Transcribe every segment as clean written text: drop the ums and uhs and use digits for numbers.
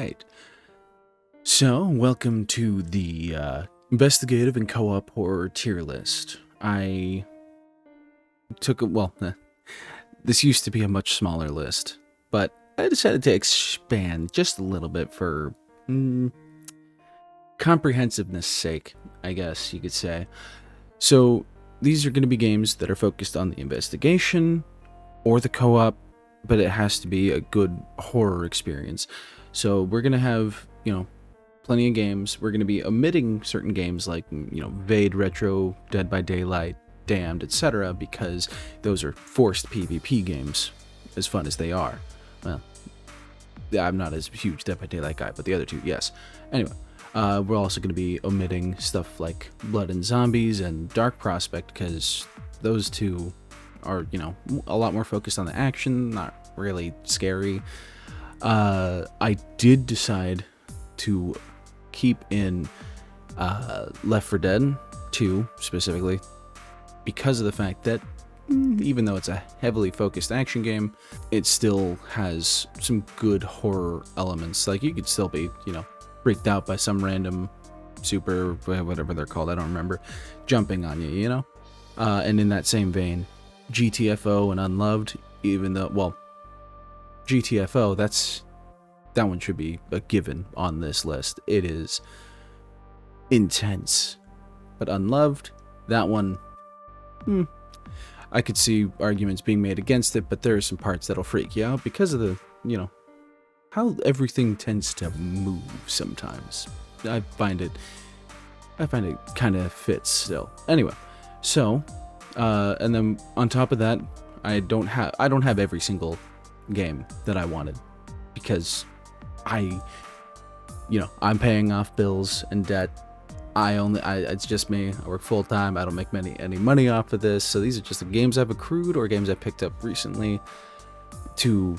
right. So, welcome to the investigative and co-op horror tier list. I took this used to be a much smaller list, but I decided to expand just a little bit for comprehensiveness sake, I guess you could say. So, these are going to be games that are focused on the investigation or the co-op, but it has to be a good horror experience. So, we're going to have, plenty of games. We're going to be omitting certain games like, Vade, Retro, Dead by Daylight, Damned, etc., because those are forced PvP games, as fun as they are. Well, I'm not as huge Dead by Daylight guy, but the other two, yes. Anyway, we're also going to be omitting stuff like Blood and Zombies and Dark Prospect, because those two are, a lot more focused on the action, not really scary. I did decide to keep in Left 4 Dead 2 specifically because of the fact that even though it's a heavily focused action game, it still has some good horror elements. Like, you could still be, freaked out by some random super, whatever they're called, I don't remember, jumping on you, and in that same vein, GTFO and Unloved, even though, GTFO, that one should be a given on this list. It is intense. But Unloved, that one, I could see arguments being made against it, but there are some parts that'll freak you out because of the, how everything tends to move sometimes. I find it kind of fits still. Anyway, so, and then on top of that, I don't have every single game that I wanted because I'm paying off bills and debt. It's just me. I work full time. I don't make any money off of this. So these are just the games I've accrued or games I picked up recently to,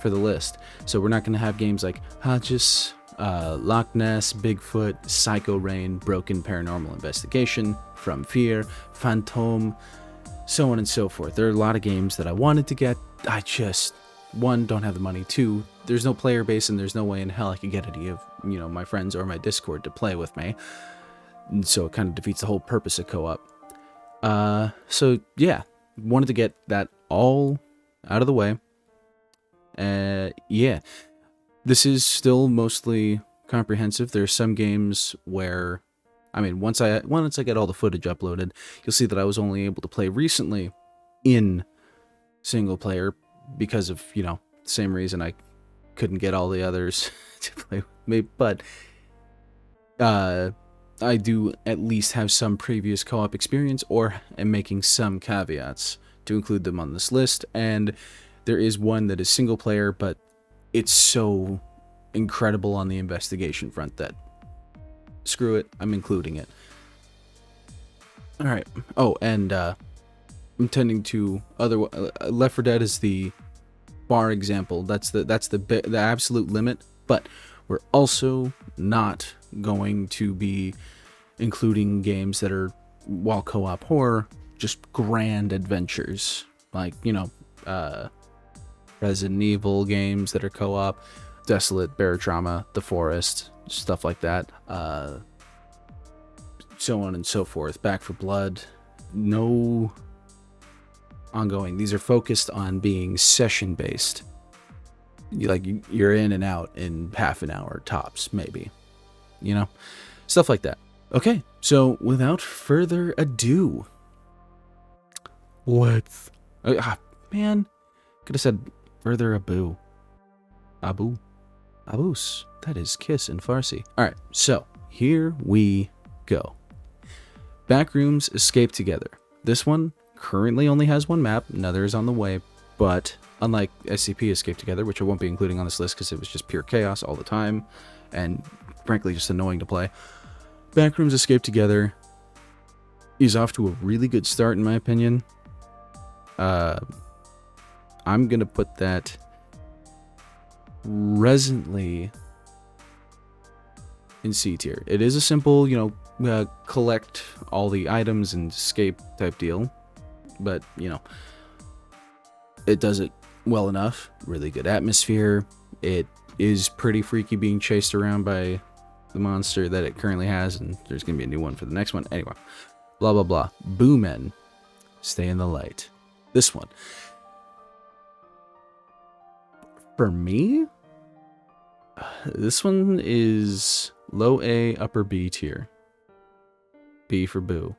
for the list. So we're not going to have games like Hodges, Loch Ness, Bigfoot, Psycho Rain, Broken Paranormal Investigation, From Fear, Phantom, so on and so forth. There are a lot of games that I wanted to get. I just, one, don't have the money. Two, there's no player base and there's no way in hell I could get any of, my friends or my Discord to play with me. And so it kind of defeats the whole purpose of co-op. So yeah, wanted to get that all out of the way. Yeah, this is still mostly comprehensive. There's some games where, once I get all the footage uploaded, you'll see that I was only able to play recently in single player because of, the same reason I couldn't get all the others to play with me. But I do at least have some previous co-op experience or am making some caveats to include them on this list. And there is one that is single player, but it's so incredible on the investigation front that screw it, I'm including it. All right. Oh, and I'm tending to Left 4 Dead is the bar example. That's the absolute limit. But we're also not going to be including games that are, while co-op horror, just grand adventures like Resident Evil games that are co-op, Desolate, Barotrauma, The Forest, stuff like that. So on and so forth. Back 4 Blood. No ongoing. These are focused on being session based. You're in and out in half an hour tops, maybe. Stuff like that. Okay, so without further ado, let's. Man, could have said further ado. Abus. That is kiss in Farsi. All right, so here we go. Backrooms Escape Together. This one currently only has one map. Another is on the way, but unlike SCP Escape Together, which I won't be including on this list because it was just pure chaos all the time and frankly just annoying to play, Backrooms Escape Together is off to a really good start in my opinion. I'm gonna put that resently in C tier. It is a simple, collect all the items and escape type deal, but it does it well enough. Really good atmosphere. It is pretty freaky being chased around by the monster that it currently has, and there's going to be a new one for the next one. Anyway, blah, blah, blah. Boo Men, Stay in the Light. This one. For me, this one is low A, upper B tier. B for Boo.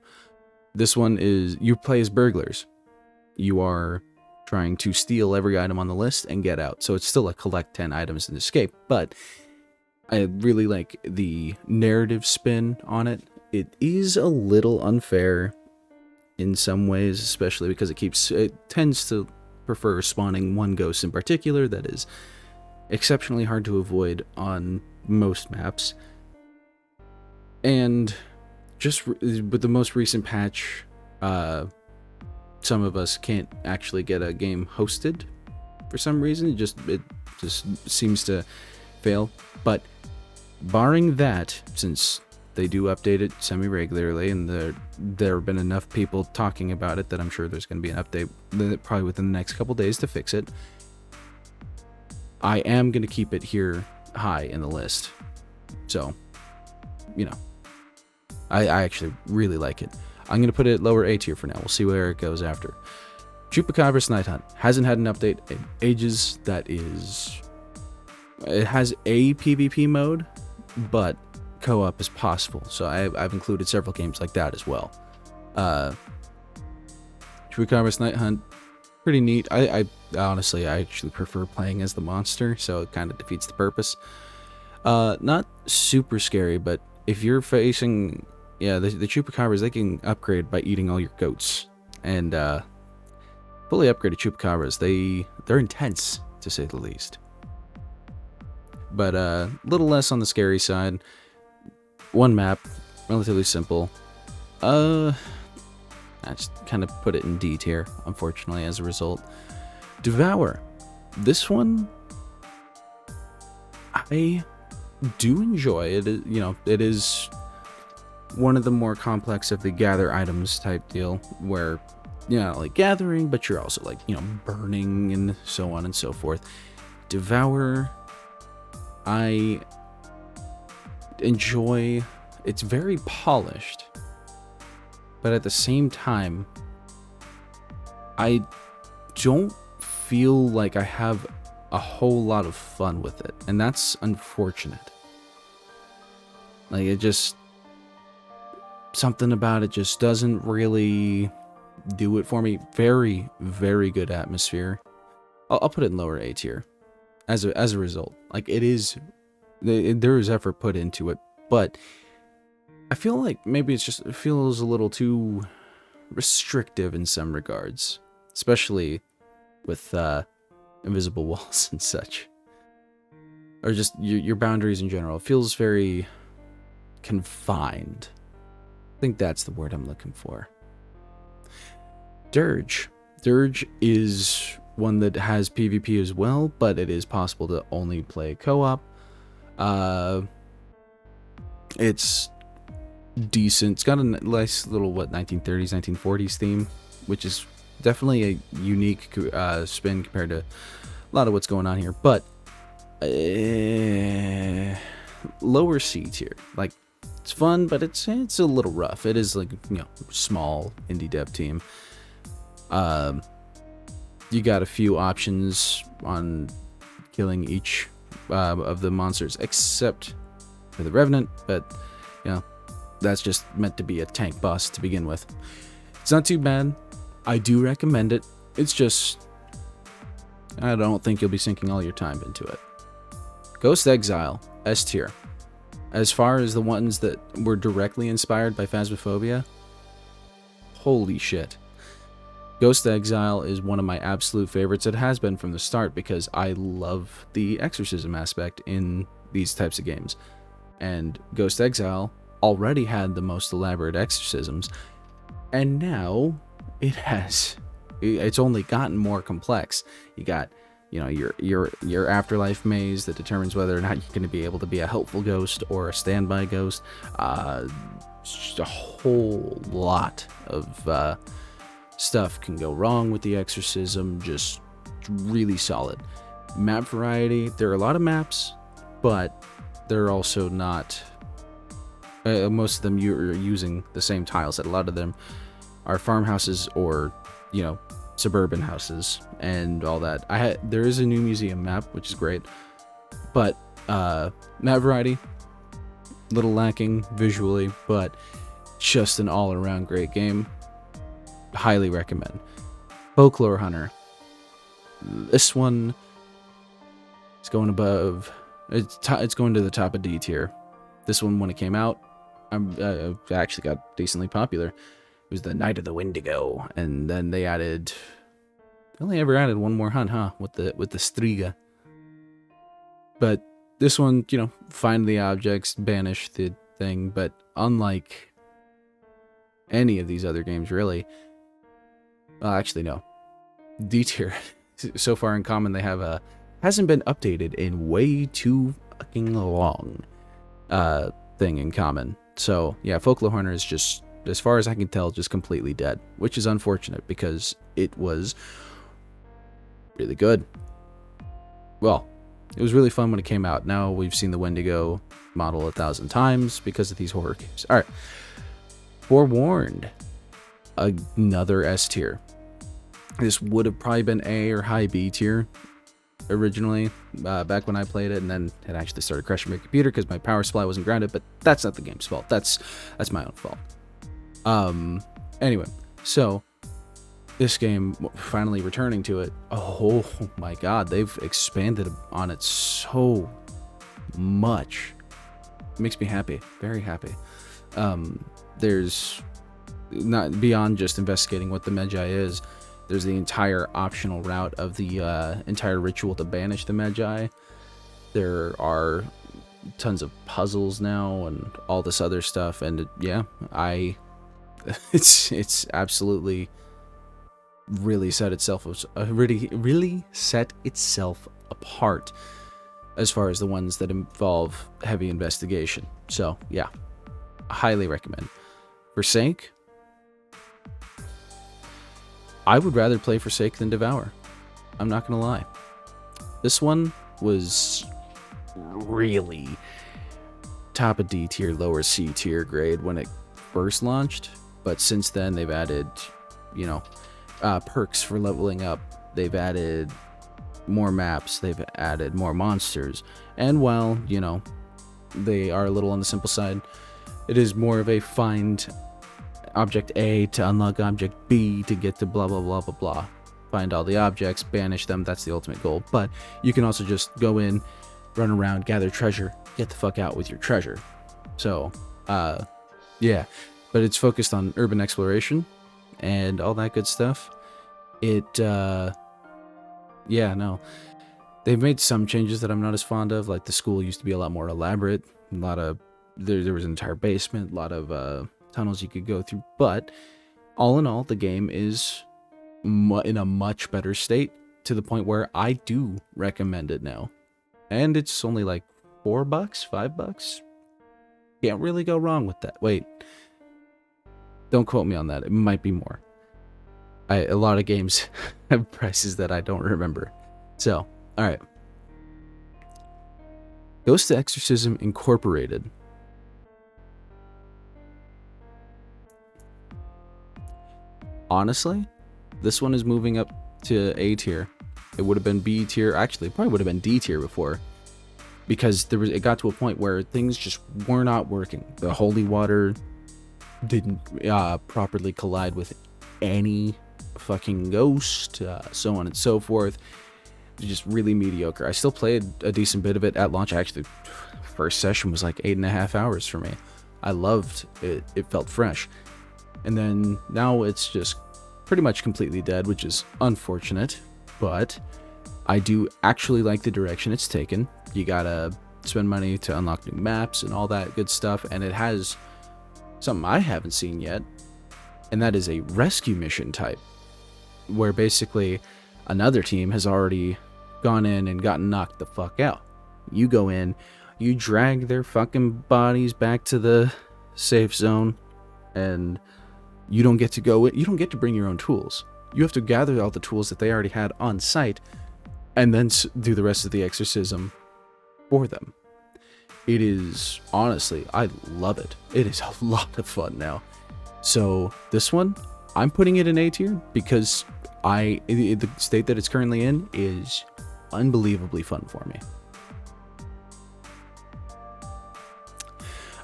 This one is, you play as burglars. You are trying to steal every item on the list and get out. So it's still a collect 10 items and escape, but I really like the narrative spin on it. It is a little unfair in some ways, especially because it tends to prefer spawning one ghost in particular that is exceptionally hard to avoid on most maps. And just with the most recent patch, some of us can't actually get a game hosted for some reason. It just seems to fail. But barring that, since they do update it semi-regularly, and there have been enough people talking about it that I'm sure there's going to be an update probably within the next couple days to fix it, I am going to keep it here high in the list. So, you know, I actually really like it. I'm going to put it lower A tier for now. We'll see where it goes after. Chupacabra's Night Hunt hasn't had an update in ages. It has a PvP mode, but co-op is possible. So I've included several games like that as well. Chupacabra's Night Hunt, pretty neat. I honestly, I actually prefer playing as the monster, so it kind of defeats the purpose. Not super scary, but if you're facing... Yeah, the Chupacabras, they can upgrade by eating all your goats. And fully upgraded Chupacabras, they're intense, to say the least. But a little less on the scary side. One map, relatively simple. I just kind of put it in D tier, unfortunately, as a result. Devour. This one, I do enjoy it. It is one of the more complex of the gather items type deal, where you're not like gathering, but you're also like, burning and so on and so forth. Devour, I enjoy. It's very polished, but at the same time, I don't feel like I have a whole lot of fun with it, and that's unfortunate. Like, it just... something about it just doesn't really do it for me. Very, very good atmosphere. I'll put it in lower A tier as a result. Like, there is effort put into it, but I feel like maybe it feels a little too restrictive in some regards, especially with invisible walls and such, or just your boundaries in general. It feels very confined. I think that's the word I'm looking for. Dirge. Dirge is one that has PvP as well, but it is possible to only play co-op. It's decent. It's got a nice little 1930s, 1940s theme, which is definitely a unique spin compared to a lot of what's going on here. But lower C tier. Like, it's fun, but it's a little rough. It is like, small indie dev team. You got a few options on killing each of the monsters, except for the Revenant, but that's just meant to be a tank boss to begin with. It's not too bad. I do recommend it. It's just, I don't think you'll be sinking all your time into it. Ghost Exile, S tier. As far as the ones that were directly inspired by Phasmophobia, holy shit. Ghost Exile is one of my absolute favorites. It has been from the start because I love the exorcism aspect in these types of games. And Ghost Exile already had the most elaborate exorcisms, and now it's only gotten more complex. You got your afterlife maze that determines whether or not you're going to be able to be a helpful ghost or a standby ghost. Just a whole lot of stuff can go wrong with the exorcism. Just really solid map variety. There are a lot of maps but they're also not. Most of them you're using the same tiles. A lot of them are farmhouses or, you know, suburban houses and all that. There is a new museum map, which is great, but map variety, little lacking visually, but just an all-around great game. Highly recommend. Folklore Hunter. This one is going above. It's going to the top of D tier. This one, when it came out, actually got decently popular. It was the Night of the Wendigo, and then they only ever added one more hunt, huh? With the Striga. But this one, you know, find the objects, banish the thing, but unlike any of these other games, really. Well, actually, no. D tier. So far in common, they have hasn't been updated in way too fucking long thing in common. So yeah, Folklore Hunter is just, as far as I can tell, just completely dead, which is unfortunate because it was really good. Well, it was really fun when it came out. Now we've seen the Wendigo model 1,000 times because of these horror games. All right, Forewarned, another S tier. This would have probably been A or high B tier originally, back when I played it, and then it actually started crashing my computer because my power supply wasn't grounded, but that's not the game's fault. That's my own fault. Anyway, so this game, finally returning to it, oh my god, they've expanded on it so much. It makes me happy, very happy. There's not, beyond just investigating what the Magi is, there's the entire optional route of the entire ritual to banish the Magi. There are tons of puzzles now and all this other stuff, and yeah, it's absolutely really set itself apart as far as the ones that involve heavy investigation. So yeah, highly recommend. Forsake, I would rather play Forsake than Devour. I'm not gonna lie. This one was really top of D tier, lower C tier grade when it first launched, but since then they've added, you know, perks for leveling up. They've added more maps. They've added more monsters. And while, you know, they are a little on the simple side, it is more of a find object A to unlock object B to get to blah blah blah blah blah. Find all the objects, banish them, that's the ultimate goal. But you can also just go in, run around, gather treasure, get the fuck out with your treasure. So yeah, but it's focused on urban exploration and all that good stuff. Yeah, no, they've made some changes that I'm not as fond of. Like the school used to be a lot more elaborate, a lot of there was an entire basement, a lot of tunnels you could go through, but all in all, the game is in a much better state, to the point where I do recommend it now. And it's only like $4, $5. Can't really go wrong with that. Wait, don't quote me on that. It might be more. A lot of games have prices that I don't remember. So, all right. Ghost Exorcism Incorporated. Honestly, this one is moving up to A tier. It would have been B tier. Actually, it probably would have been D tier before, because it got to a point where things just were not working. The holy water didn't properly collide with any fucking ghost, so on and so forth. Just really mediocre. I still played a decent bit of it at launch. Actually, first session was like 8.5 hours for me. I loved it. It felt fresh. And then now it's just pretty much completely dead, which is unfortunate, but I do actually like the direction it's taken. You gotta spend money to unlock new maps and all that good stuff, and it has something I haven't seen yet, and that is a rescue mission type, where basically another team has already gone in and gotten knocked the fuck out. You go in, you drag their fucking bodies back to the safe zone, and you don't get to go in, you don't get to bring your own tools. You have to gather all the tools that they already had on site and then do the rest of the exorcism for them. it is, honestly, I love it. It is a lot of fun now. So this one, I'm putting it in A tier because the state that it's currently in is unbelievably fun for me.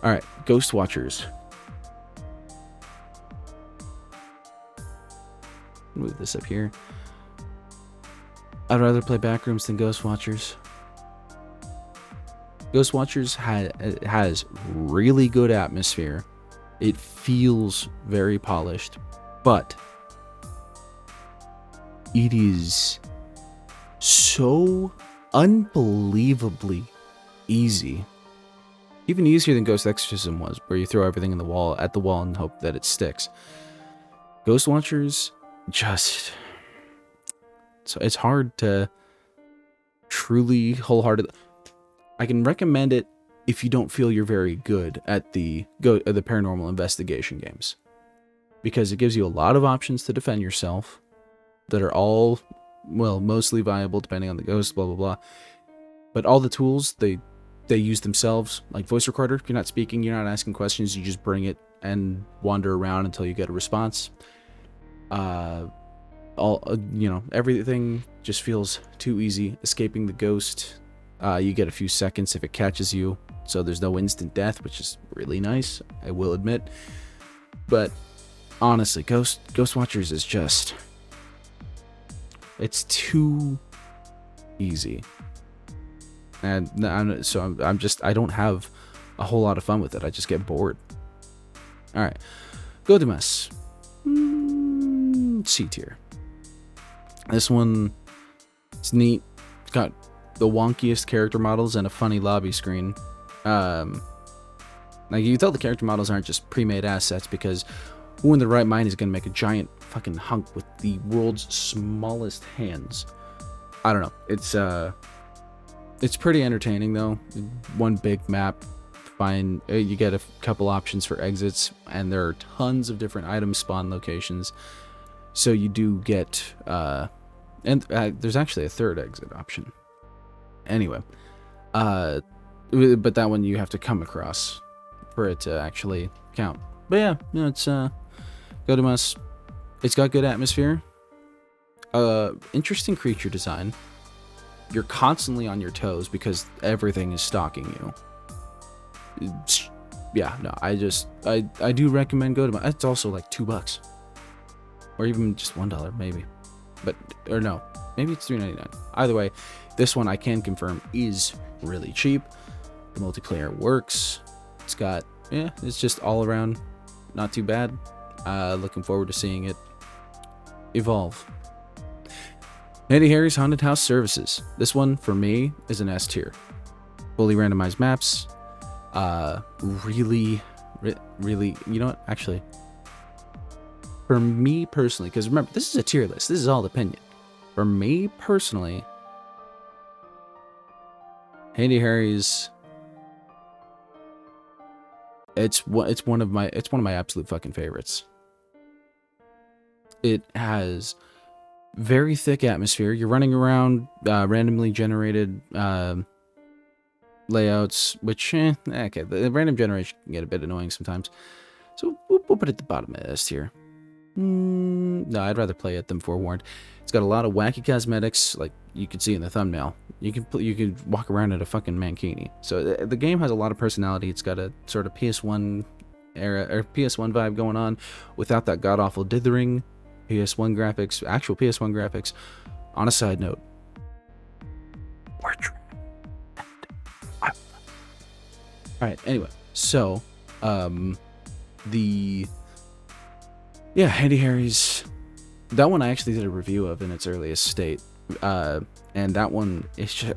All right, Ghost Watchers. Move this up here. I'd rather play Backrooms than Ghost Watchers. Ghost Watchers has really good atmosphere. It feels very polished, but it is so unbelievably easy. Even easier than Ghost Exorcism was, where you throw everything in the wall and hope that it sticks. Ghost Watchers just, so it's hard to truly wholeheartedly. I can recommend it if you don't feel you're very good at the paranormal investigation games, because it gives you a lot of options to defend yourself that are all, well, mostly viable depending on the ghost, blah blah blah. But all the tools they use themselves, like voice recorder. You're not speaking, you're not asking questions, you just bring it and wander around until you get a response. Everything just feels too easy. Escaping the ghost, you get a few seconds if it catches you, so there's no instant death, which is really nice, I will admit. But honestly, Ghost Watchers is just, it's too easy. And I don't have a whole lot of fun with it. I just get bored. All right, Godamas. C tier. This one, it's neat. It's got the wonkiest character models and a funny lobby screen. Like, you can tell the character models aren't just pre-made assets, because who in the right mind is going to make a giant fucking hunk with the world's smallest hands? I don't know. It's pretty entertaining though. One big map. You get a couple options for exits, and there are tons of different item spawn locations. So you do get, there's actually a third exit option. Anyway, but that one you have to come across for it to actually count. But yeah, no, it's Godamas. It's got good atmosphere. Interesting creature design. You're constantly on your toes because everything is stalking you. Yeah, no, I do recommend Godamas. It's also like $2. Or even just $1, maybe. Or no, maybe it's $3.99. Either way, this one I can confirm is really cheap. The multiplayer works. It's got, it's just all around not too bad. Looking forward to seeing it evolve. Handy Harry's Haunted House Services. This one, for me, is an S tier. Fully randomized maps. Really, you know what? Actually, for me personally, because remember, this is a tier list. This is all opinion. For me personally, Handy Harry's, it's one of my absolute fucking favorites. It has very thick atmosphere. You're running around randomly generated layouts, which okay, the random generation can get a bit annoying sometimes. So we'll put it at the bottom of this tier. No, I'd rather play it than forewarned. It's got a lot of wacky cosmetics, like you can see in the thumbnail. You can walk around at a fucking mankini. So the game has a lot of personality. It's got a sort of PS1 era or PS1 vibe going on, without that god awful dithering PS1 graphics, actual PS1 graphics. On a side note, all right. Anyway, so Handy Harry's, that one I actually did a review of in its earliest state, and that one is just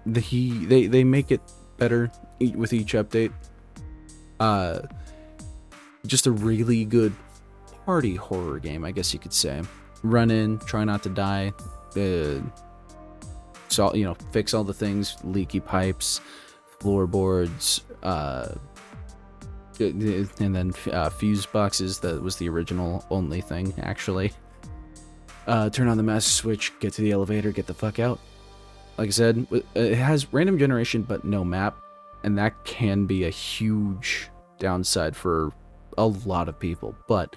they make it better with each update. Just a really good party horror game, I guess you could say. Run in, try not to die, so fix all the things, leaky pipes, floorboards, and then fuse boxes. That was the original only thing, actually. Turn on the master switch, get to the elevator, get the fuck out. like I said, it has random generation but no map, and that can be a huge downside for a lot of people. But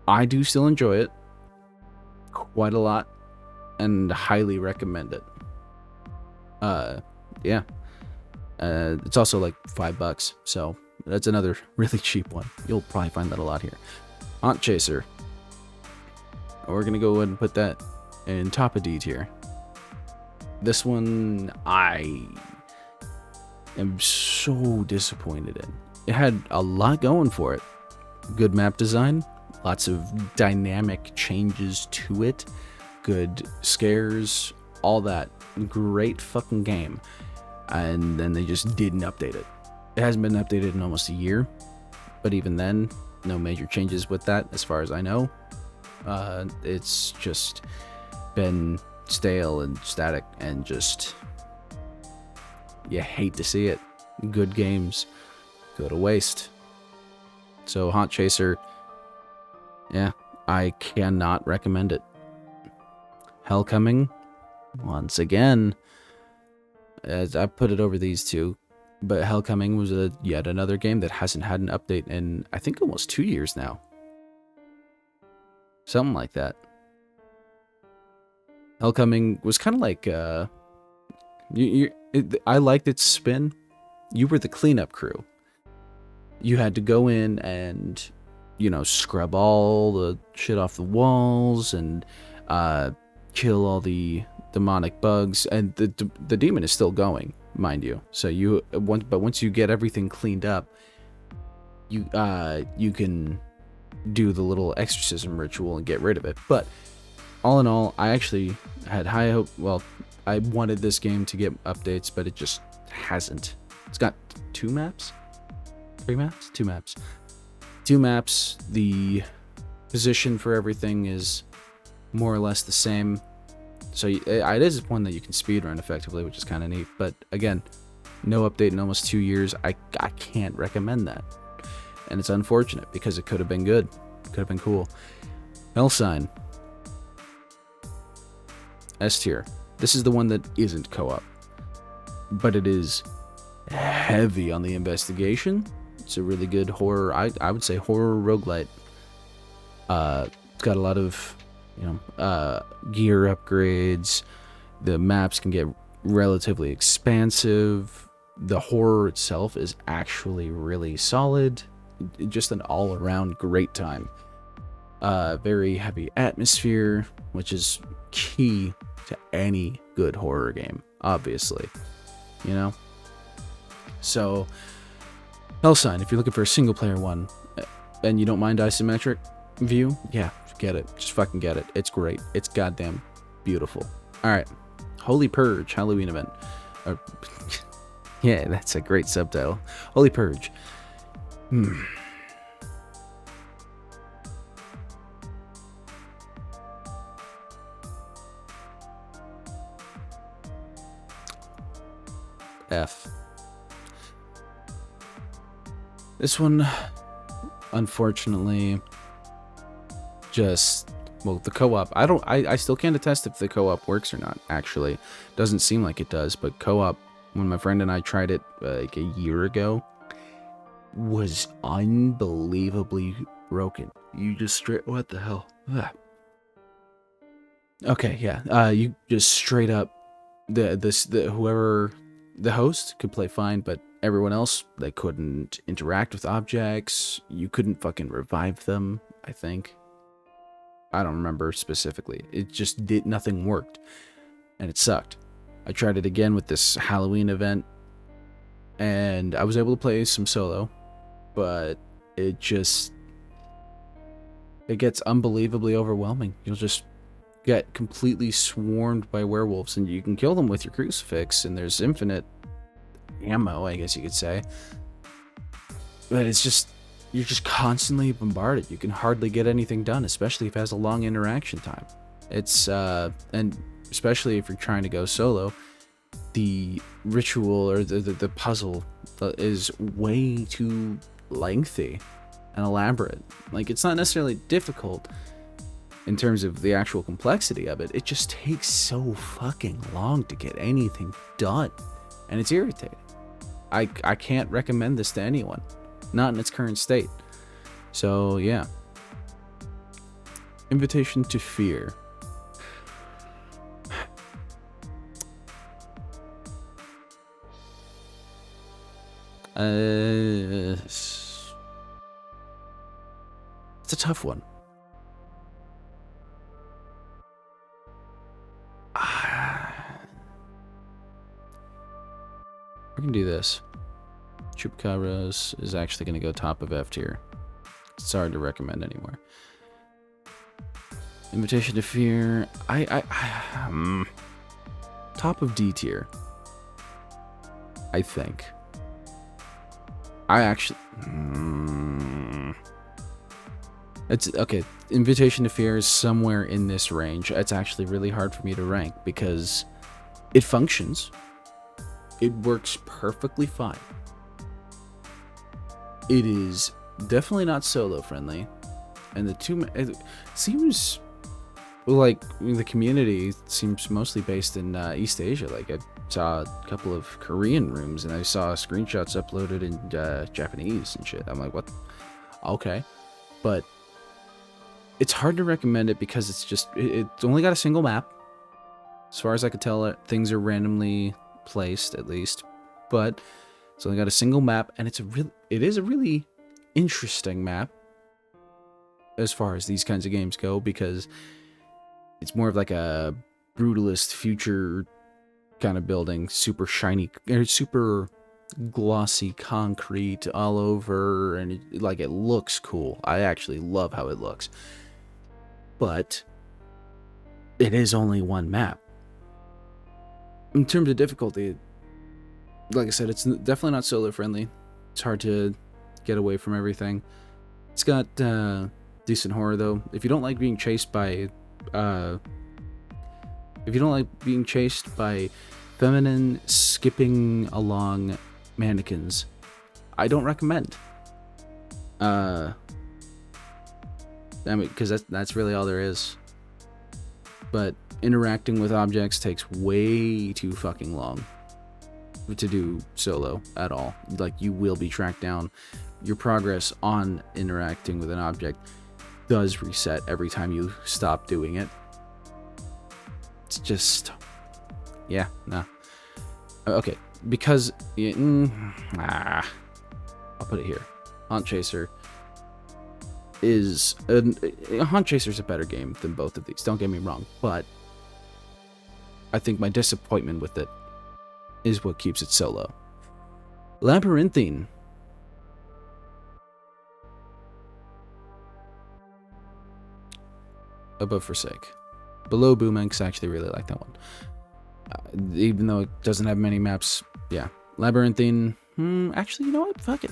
I do still enjoy it quite a lot and highly recommend it. Yeah. It's also like $5, so that's another really cheap one. You'll probably find that a lot here. Haunt Chaser. We're gonna go ahead and put that in top of D tier. This one I am so disappointed in. It had a lot going for it. Good map design, lots of dynamic changes to it, good scares, all that. Great fucking game. And then they just didn't update it. It hasn't been updated in almost a year, but even then, no major changes with that as far as I know. It's just been stale and static, and just, you hate to see it. Good games go to waste. So Haunt Chaser, yeah, I cannot recommend it. Hellcoming, once again, as I put it over these two, but Hellcoming was yet another game that hasn't had an update in, I think, almost 2 years now. Something like that. Hellcoming was kind of like, I liked its spin. You were the cleanup crew. You had to go in and, scrub all the shit off the walls and kill all the demonic bugs, and the demon is still going, mind you. So once you get everything cleaned up, you can do the little exorcism ritual and get rid of it. But all in all, I actually had high hope. Well, I wanted this game to get updates, but it just hasn't. It's got 2 maps, 3 maps, 2 maps, 2 maps. The position for everything is more or less the same. So it is one that you can speedrun effectively, which is kind of neat. But again, no update in almost 2 years. I can't recommend that. And it's unfortunate because it could have been good. Could have been cool. Hellsign. S tier. This is the one that isn't co-op. But it is heavy on the investigation. It's a really good horror, I would say horror roguelite. It's got a lot of gear upgrades. The maps can get relatively expansive. The horror itself is actually really solid. Just an all-around great time. Very heavy atmosphere, which is key to any good horror game, obviously. So Hellsign, if you're looking for a single-player one and you don't mind isometric view, yeah, get it. Just fucking get it. It's great. It's goddamn beautiful. All right. Holy Purge Halloween event. Yeah, that's a great subtitle. Holy Purge. F. This one, unfortunately, the co-op, I still can't attest if the co-op works or not, actually. Doesn't seem like it does, but co-op, when my friend and I tried it like a year ago, was unbelievably broken. You just straight, what the hell? Ugh. Okay, yeah, you just straight up, whoever, the host could play fine, but everyone else, they couldn't interact with objects. You couldn't fucking revive them, I think. I don't remember specifically. It just nothing worked. And it sucked. I tried it again with this Halloween event, and I was able to play some solo, but it gets unbelievably overwhelming. You'll just get completely swarmed by werewolves, and you can kill them with your crucifix, and there's infinite ammo, I guess you could say. But it's just, you're just constantly bombarded. You can hardly get anything done, especially if it has a long interaction time. It's and especially if you're trying to go solo, the ritual or the puzzle is way too lengthy and elaborate. Like, it's not necessarily difficult, in terms of the actual complexity of it, it just takes so fucking long to get anything done. And it's irritating. I can't recommend this to anyone. Not in its current state. So, yeah. Invitation to Fear. It's a tough one. We're gonna do this. Chupacabras is actually gonna go top of F tier. It's hard to recommend anymore. Invitation to Fear. Top of D tier. I think. I actually. It's okay. Invitation to Fear is somewhere in this range. It's actually really hard for me to rank because it functions. It works perfectly fine. It is definitely not solo friendly, and it seems like the community seems mostly based in East Asia. Like I saw a couple of Korean rooms, and I saw screenshots uploaded in Japanese and shit. I'm like, what? Okay, but it's hard to recommend it because it's only got a single map. As far as I could tell, things are randomly placed, at least, but it's only got a single map, and it is a really interesting map as far as these kinds of games go, because it's more of like a brutalist future kind of building, super shiny, super glossy concrete all over, and it looks cool. I actually love how it looks, but it is only one map. In terms of difficulty, like I said, it's definitely not solo friendly. It's hard to get away from everything. It's got decent horror though. If you don't like being chased by feminine skipping along mannequins, I don't recommend. I mean, because that's really all there is. But interacting with objects takes way too fucking long to do solo at all. Like, you will be tracked down. Your progress on interacting with an object does reset every time you stop doing it. It's just, yeah, nah. Okay, because I'll put it here. Haunt Chaser's a better game than both of these, don't get me wrong, but I think my disappointment with it is what keeps it solo. Labyrinthine. Above Forsake. Below Boominx, I actually really like that one. Even though it doesn't have many maps, yeah. Labyrinthine, actually, you know what? Fuck it.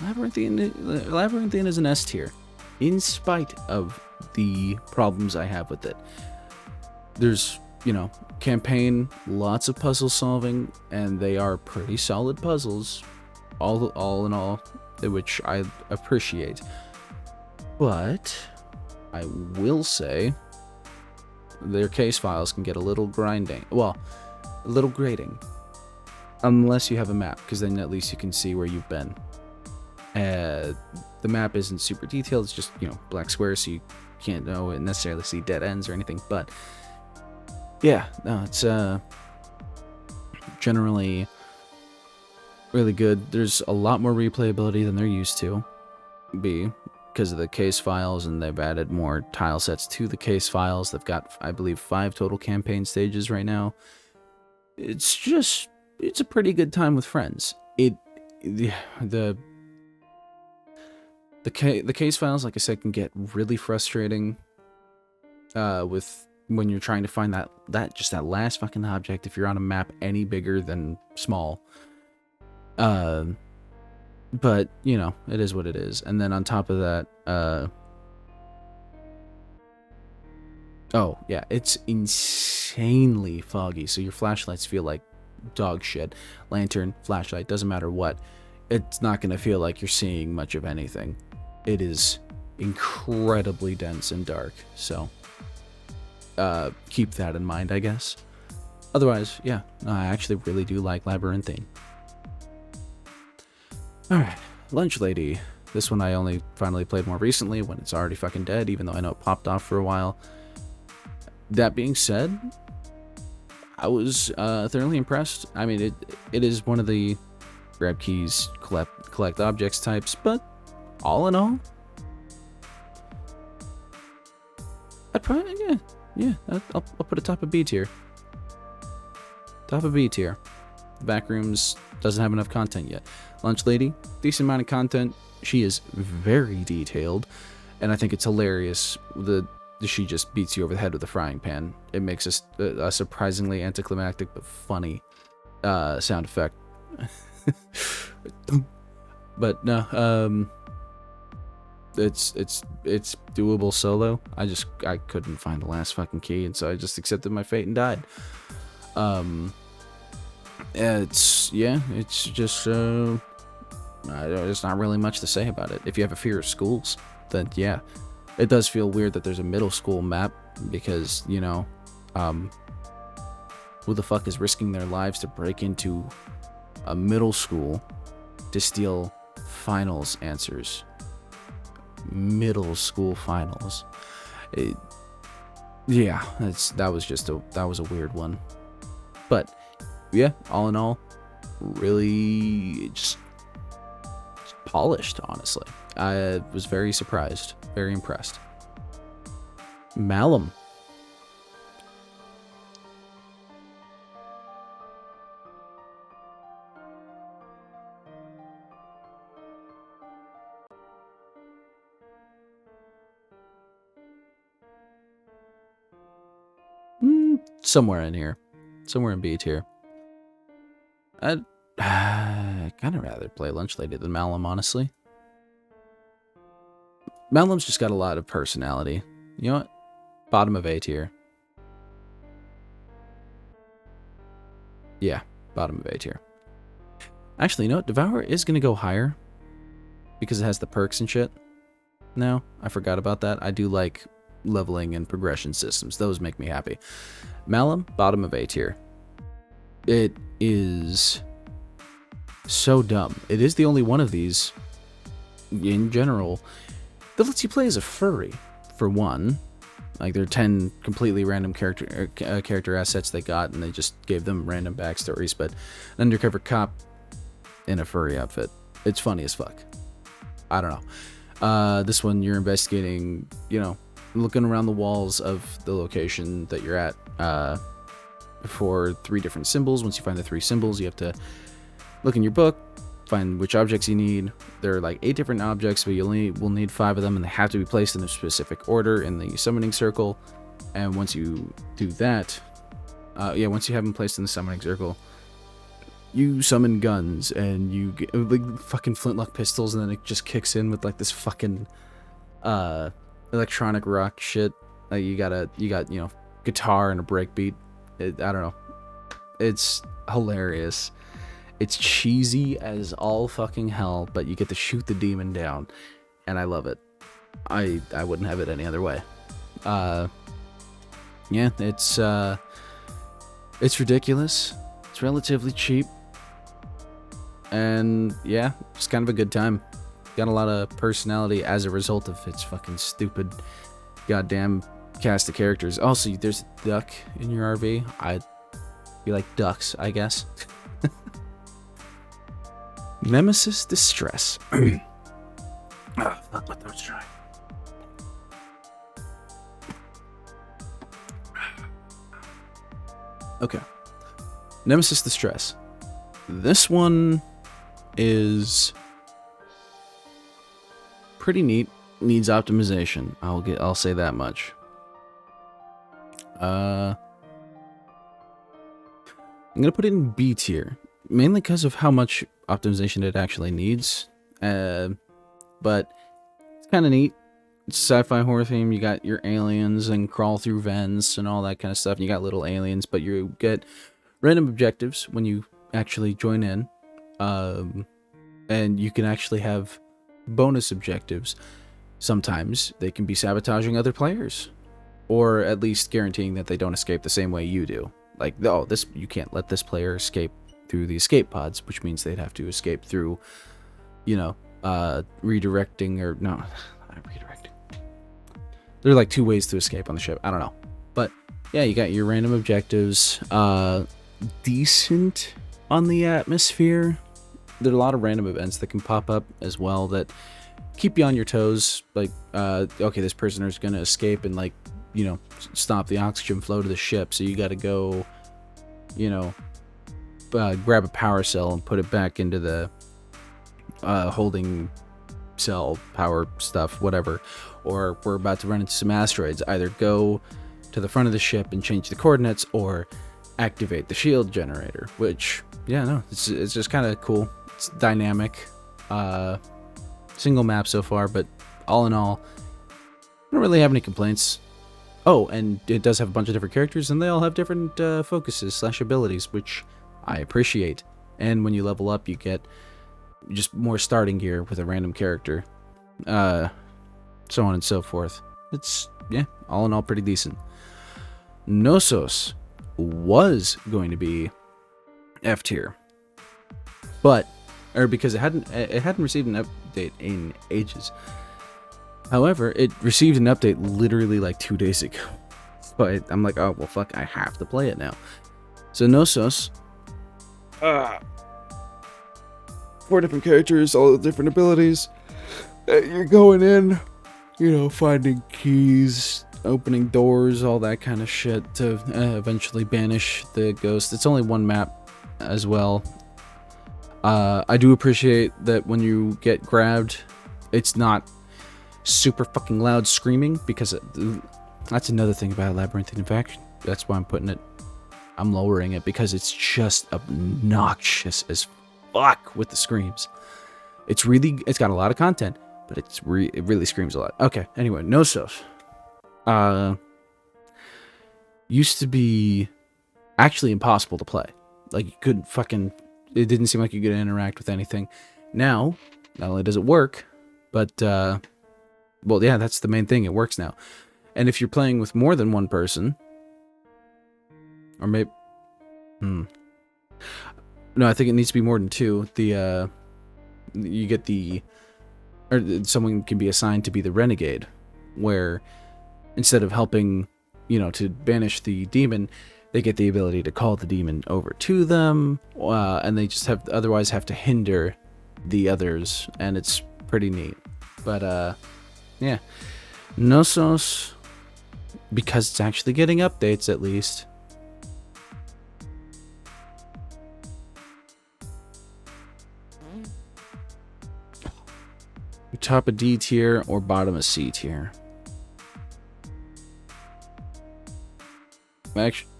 Labyrinthine is an S tier, in spite of the problems I have with it. There's, campaign, lots of puzzle solving, and they are pretty solid puzzles, all in all, which I appreciate. But I will say their case files can get a little grating, unless you have a map, because then at least you can see where you've been. The map isn't super detailed, it's just, black squares, so you can't necessarily see dead ends or anything, but yeah, no, it's generally really good. There's a lot more replayability than there used to be because of the case files, and they've added more tile sets to the case files. They've got, I believe, 5 total campaign stages right now. It's a pretty good time with friends. The case files, like I said, can get really frustrating when you're trying to find that last fucking object if you're on a map any bigger than small. But it is what it is. And then on top of that, oh yeah, it's insanely foggy, so your flashlights feel like dog shit. Lantern, flashlight, doesn't matter what, it's not gonna feel like you're seeing much of anything. It is incredibly dense and dark, so keep that in mind, I guess. Otherwise, yeah, no, I actually really do like Labyrinthine. Alright, Lunch Lady. This one I only finally played more recently when it's already fucking dead, even though I know it popped off for a while. That being said, I was thoroughly impressed. I mean, it is one of the grab keys, collect objects types, but all in all, I'd probably, yeah, I'll put it top of B tier. Top of B tier. Backrooms doesn't have enough content yet. Lunch Lady, decent amount of content. She is very detailed, and I think it's hilarious. She just beats you over the head with a frying pan. It makes a surprisingly anticlimactic but funny sound effect. But no, it's doable solo. I couldn't find the last fucking key, and so I just accepted my fate and died. It's just there's not really much to say about it. If you have a fear of schools, then yeah, it does feel weird that there's a middle school map, because, you know, who the fuck is risking their lives to break into a middle school to steal finals answers? Middle school finals. Yeah, that was a weird one. But yeah, all in all, really just polished, honestly. I was very surprised, very impressed. Malum. Somewhere in here. Somewhere in B tier. I'd kind of rather play Lunch Lady than Malum, honestly. Malum's just got a lot of personality. You know what? Bottom of A tier. Yeah, bottom of A tier. Actually, you know what? Devour is going to go higher because it has the perks and shit. No, I forgot about that. I do like leveling and progression systems. Those make me happy. Malum, bottom of A tier. It is so dumb. It is the only one of these, in general, that lets you play as a furry, for one. Like, there are 10 completely random character assets they got, and they just gave them random backstories, but an undercover cop in a furry outfit. It's funny as fuck. I don't know. This one, you're investigating, you know, looking around the walls of the location that you're at, for 3 different symbols. Once you find the 3 symbols, you have to look in your book, find which objects you need. There are like 8 different objects, but you only will need 5 of them, and they have to be placed in a specific order in the summoning circle. And once you do that, once you have them placed in the summoning circle, you summon guns, and you get like fucking flintlock pistols, and then it just kicks in with like this fucking electronic rock shit. You got, you know, guitar and a breakbeat. I don't know. It's hilarious. It's cheesy as all fucking hell, but you get to shoot the demon down, and I love it. I wouldn't have it any other way. Yeah, it's ridiculous. It's relatively cheap, and yeah, it's kind of a good time. Got a lot of personality as a result of its fucking stupid goddamn cast of characters. Also, there's a duck in your RV. You like ducks, I guess. Nemesis Distress. Oh, fuck, my throat's dry. Okay. Nemesis Distress. This one is pretty neat. Needs optimization. I'll say that much. I'm gonna put it in B tier, mainly because of how much optimization it actually needs. But it's kind of neat. It's sci-fi horror theme. You got your aliens and crawl through vents and all that kind of stuff. You got little aliens, but you get random objectives when you actually join in. And you can actually have bonus objectives. Sometimes they can be sabotaging other players. or at least guaranteeing that they don't escape the same way you do. Like, oh, this, you can't let this player escape through the escape pods, which means they'd have to escape through, you know, redirecting, or no, not redirecting. There are like 2 ways to escape on the ship. I don't know, but yeah, you got your random objectives. Decent on the atmosphere. There are a lot of random events that can pop up as well that keep you on your toes. Like, okay, this prisoner's gonna escape and, like, you know, stop the oxygen flow to the ship, so you got to go, you know, grab a power cell and put it back into the holding cell power stuff, whatever. Or we're about to run into some asteroids. Either go to the front of the ship and change the coordinates, or activate the shield generator. Which, yeah, no, it's just kind of cool. It's dynamic. Single map so far, but all in all, I don't really have any complaints. Oh, and it does have a bunch of different characters, and they all have different focuses / abilities, which I appreciate. And when you level up, you get just more starting gear with a random character, so on and so forth. It's, yeah, all in all pretty decent. Knossos was going to be F tier, but, or because it hadn't received an update in ages. However, it received an update literally like 2 days ago. But I'm like, oh, well, fuck, I have to play it now. So Knossos, 4 different characters, all different abilities. You're going in, you know, finding keys, opening doors, all that kind of shit to eventually banish the ghost. It's only 1 map as well. I do appreciate that when you get grabbed, it's not super fucking loud screaming, because that's another thing about Labyrinthine Infection. That's why I'm lowering it, because it's just obnoxious as fuck with the screams. It's got a lot of content, but it really screams a lot. Okay, anyway, Knossos used to be actually impossible to play. Like, you couldn't fucking, it didn't seem like you could interact with anything. Now, not only does it work, but well, yeah, that's the main thing. It works now. And if you're playing with more than 1 person, or maybe, no, I think it needs to be more than 2. You get or someone can be assigned to be the renegade, where instead of helping, you know, to banish the demon, they get the ability to call the demon over to them, and they just otherwise have to hinder the others, and it's pretty neat. But yeah, Knossos, because it's actually getting updates at least. Top a D tier or bottom a C tier? Actually,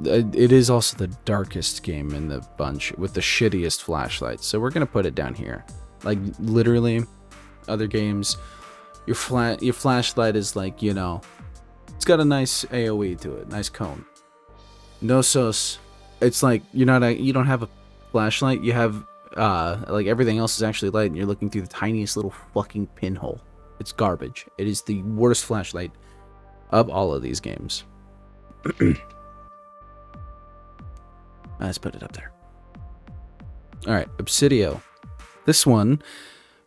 it is also the darkest game in the bunch with the shittiest flashlights, so we're gonna put it down here. Like, literally, other games, your flashlight is like, you know, it's got a nice AOE to it, nice cone. Knossos, it's like you don't have a flashlight, you have like everything else is actually light, and you're looking through the tiniest little fucking pinhole. It's garbage. It is the worst flashlight of all of these games. Let's put it up there. Alright, Obsidio. This one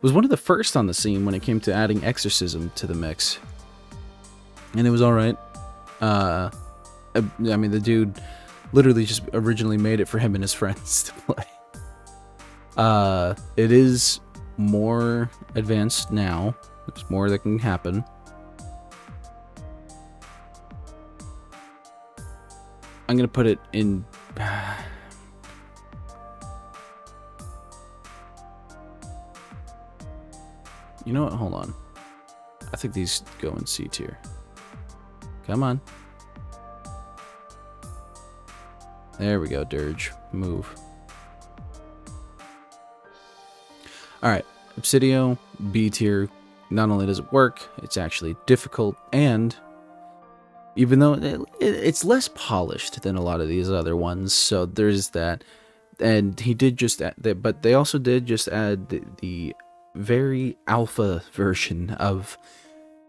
was one of the first on the scene when it came to adding exorcism to the mix. And it was alright. I mean, the dude literally just originally made it for him and his friends to play. It is more advanced now. There's more that can happen. I'm gonna put it in. You know what? Hold on. I think these go in C tier. Come on. There we go, Dirge. Move. Alright. Obsidio, B tier. Not only does it work, it's actually difficult, and even though it's less polished than a lot of these other ones, so there's that. And he did just add, but they also did just add the very alpha version of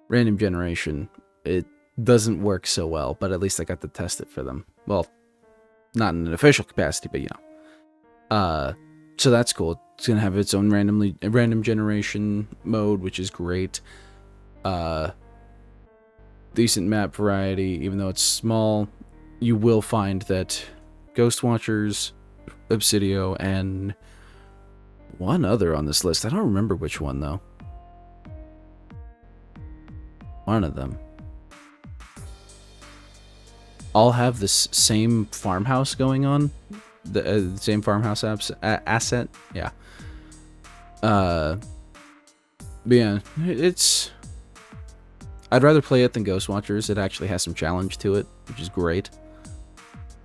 random generation. It doesn't work so well, but at least I got to test it for them. Well, not in an official capacity, but so that's cool. It's gonna have its own random generation mode, which is great. Decent map variety, even though it's small. You will find that Ghost Watchers, Obsidio, and one other on this list. I don't remember which one though. One of them. All have this same farmhouse going on. The same farmhouse asset. Yeah. But yeah, it's... I'd rather play it than Ghost Watchers. It actually has some challenge to it, which is great.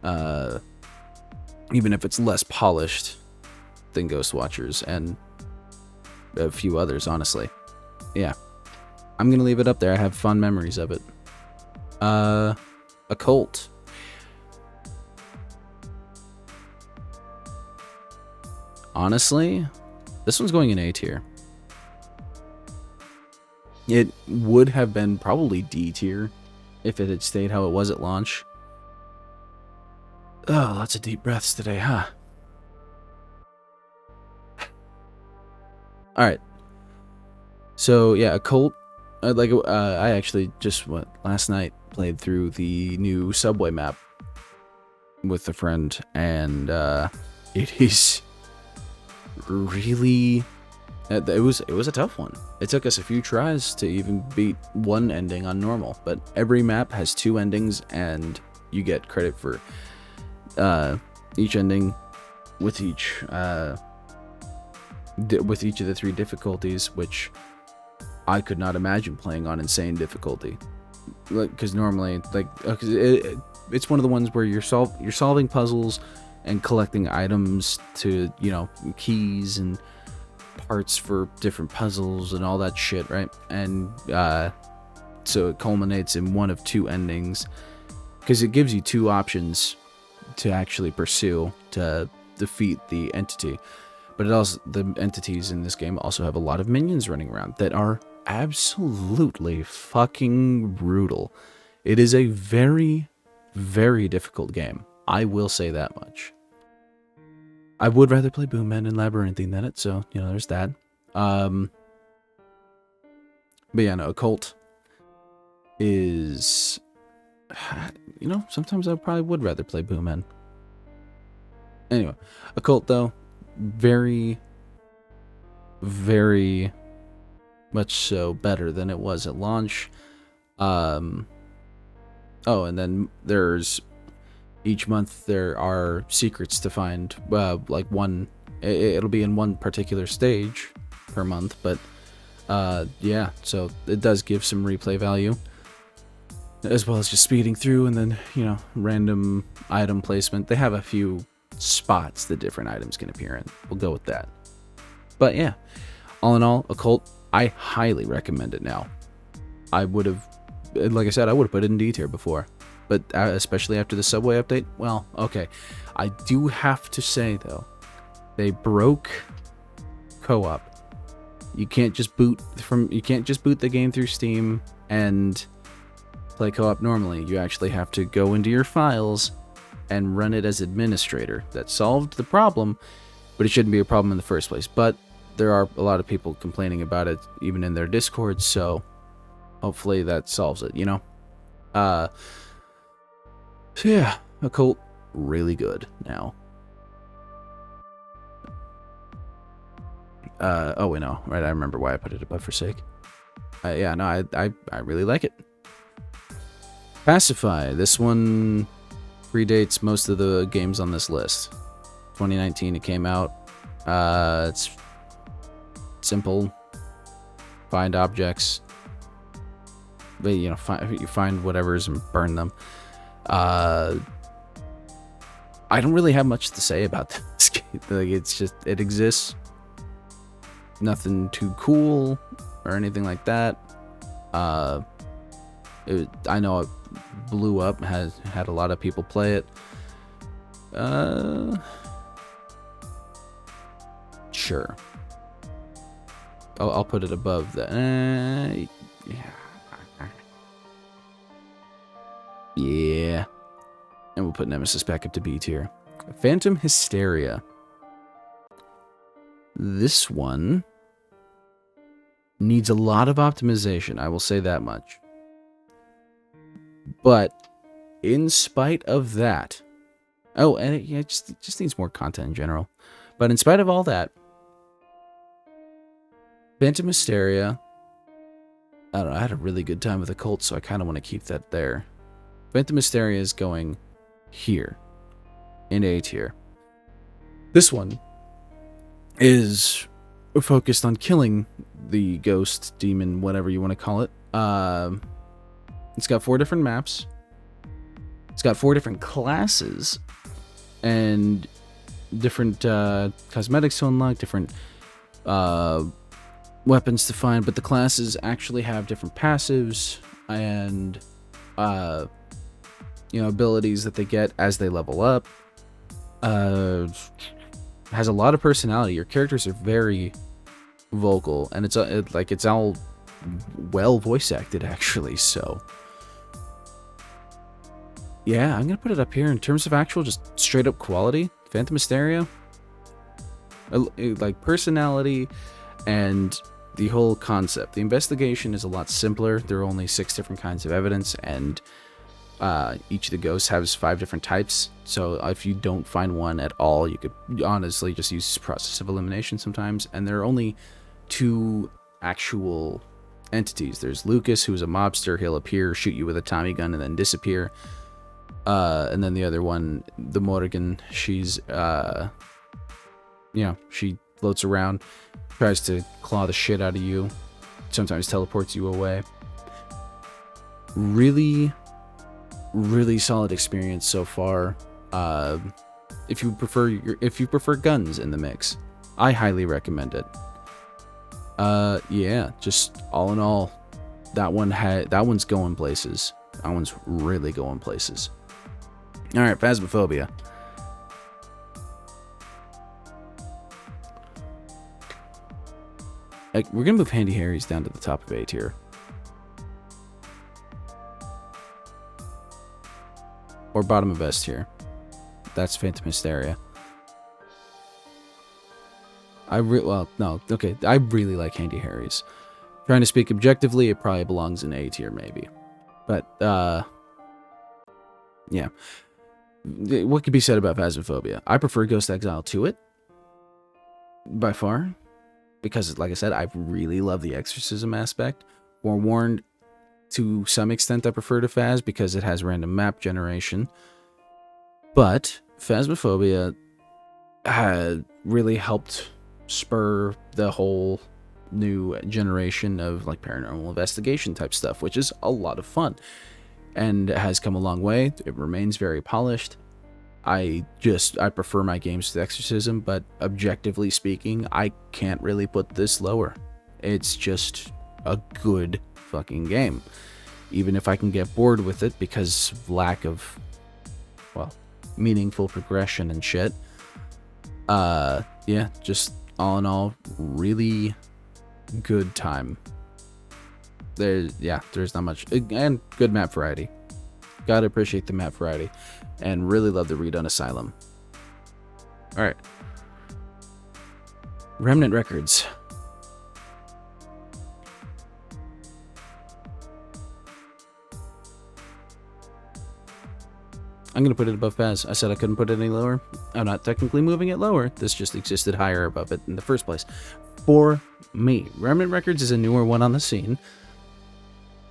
Even if it's less polished than Ghost Watchers and a few others, honestly. Yeah. I'm gonna leave it up there. I have fond memories of it. Occult. Honestly, this one's going in A tier. It would have been probably D tier if it had stayed how it was at launch. Oh, lots of deep breaths today, huh? Alright. So, yeah, Occult. I actually just last night played through the new subway map with a friend, and it is really... It was a tough one. It took us a few tries to even beat one ending on normal, but every map has 2 endings, and you get credit for each ending with each of the 3 difficulties, which I could not imagine playing on insane difficulty. Because normally, it's one of the ones where you're solving puzzles and collecting items to, keys and parts for different puzzles and all that shit, right? And so it culminates in one of 2 endings, because it gives you 2 options to actually pursue to defeat the entity. But the entities in this game also have a lot of minions running around that are absolutely fucking brutal. It is a very, very difficult game. I will say that much. I would rather play Boomman and Labyrinthine than it, so, there's that. But yeah, no, Occult is... sometimes I probably would rather play Boomman. Anyway, Occult, though, very, very much so better than it was at launch. Oh, and then there's... Each month there are secrets to find, it'll be in one particular stage per month, but yeah, so it does give some replay value, as well as just speeding through, and then, random item placement. They have a few spots that different items can appear in. We'll go with that. But yeah, all in all, Occult, I highly recommend it now. I would have, like I said, I would have put it in D tier before. But especially after the subway update, well, okay. I do have to say, though, they broke co-op. You can't just boot the game through Steam and play co-op normally. You actually have to go into your files and run it as administrator. That solved the problem, but it shouldn't be a problem in the first place. But there are a lot of people complaining about it, even in their Discord, so hopefully that solves it, So yeah, Occult, really good now. Oh wait, no, right, I remember why I put it above Forsake. Yeah, no, I really like it. Pacify, this one predates most of the games on this list. 2019 it came out. It's simple. Find objects. But, you find whatever's and burn them. I don't really have much to say about this game. It's just, it exists. Nothing too cool or anything like that. I know it blew up, has had a lot of people play it. Sure. I'll put it above the. Yeah. And we'll put Nemesis back up to B tier. Phantom Hysteria. This one needs a lot of optimization, I will say that much. But in spite of that, oh, and it just needs more content in general. But in spite of all that, Phantom Hysteria, I don't know, I had a really good time with the cult, so I kind of want to keep that there. Phantom Hysteria is going here, in A tier. This one is focused on killing the ghost, demon, whatever you want to call it. It's got 4 different maps. It's got 4 different classes and different cosmetics to unlock, different weapons to find, but the classes actually have different passives and abilities that they get as they level up. Has a lot of personality. Your characters are very vocal, and it's all well voice acted actually. So yeah, I'm gonna put it up here in terms of actual just straight up quality. Phantom Hysteria, like personality and the whole concept. The investigation is a lot simpler. There are only 6 different kinds of evidence, and each of the ghosts has 5 different types. So if you don't find one at all, you could honestly just use process of elimination sometimes. And there are only 2 actual entities. There's Lucas, who's a mobster. He'll appear, shoot you with a Tommy gun, and then disappear. And then the other one, the Morrigan, she's she floats around, tries to claw the shit out of you, sometimes teleports you away. Really solid experience so far. If you prefer guns in the mix, I highly recommend it. Yeah, just all in all, that one's going places. That one's really going places. All right, Phasmophobia. We're gonna move Handy Harry's down to the top of A tier. Or bottom of S tier. That's Phantom Hysteria. I really like Handy Harry's. Trying to speak objectively, it probably belongs in A tier maybe. But yeah. What could be said about Phasmophobia? I prefer Ghost Exile to it, by far, because, like I said, I really love the exorcism aspect. Forewarned, to some extent, I prefer to Phas because it has random map generation. But Phasmophobia had really helped spur the whole new generation of like paranormal investigation type stuff, which is a lot of fun and has come a long way. It remains very polished. I prefer my games to Exorcism, but objectively speaking, I can't really put this lower. It's just a good fucking game. Even if I can get bored with it because of lack of, meaningful progression and shit. Yeah, just all in all, really good time. There's not much, and good map variety. Gotta appreciate the map variety, and really love the redone Asylum. All right, Remnant Records. I'm going to put it above Phas. I said I couldn't put it any lower. I'm not technically moving it lower. This just existed higher above it in the first place. For me, Remnant Records is a newer one on the scene.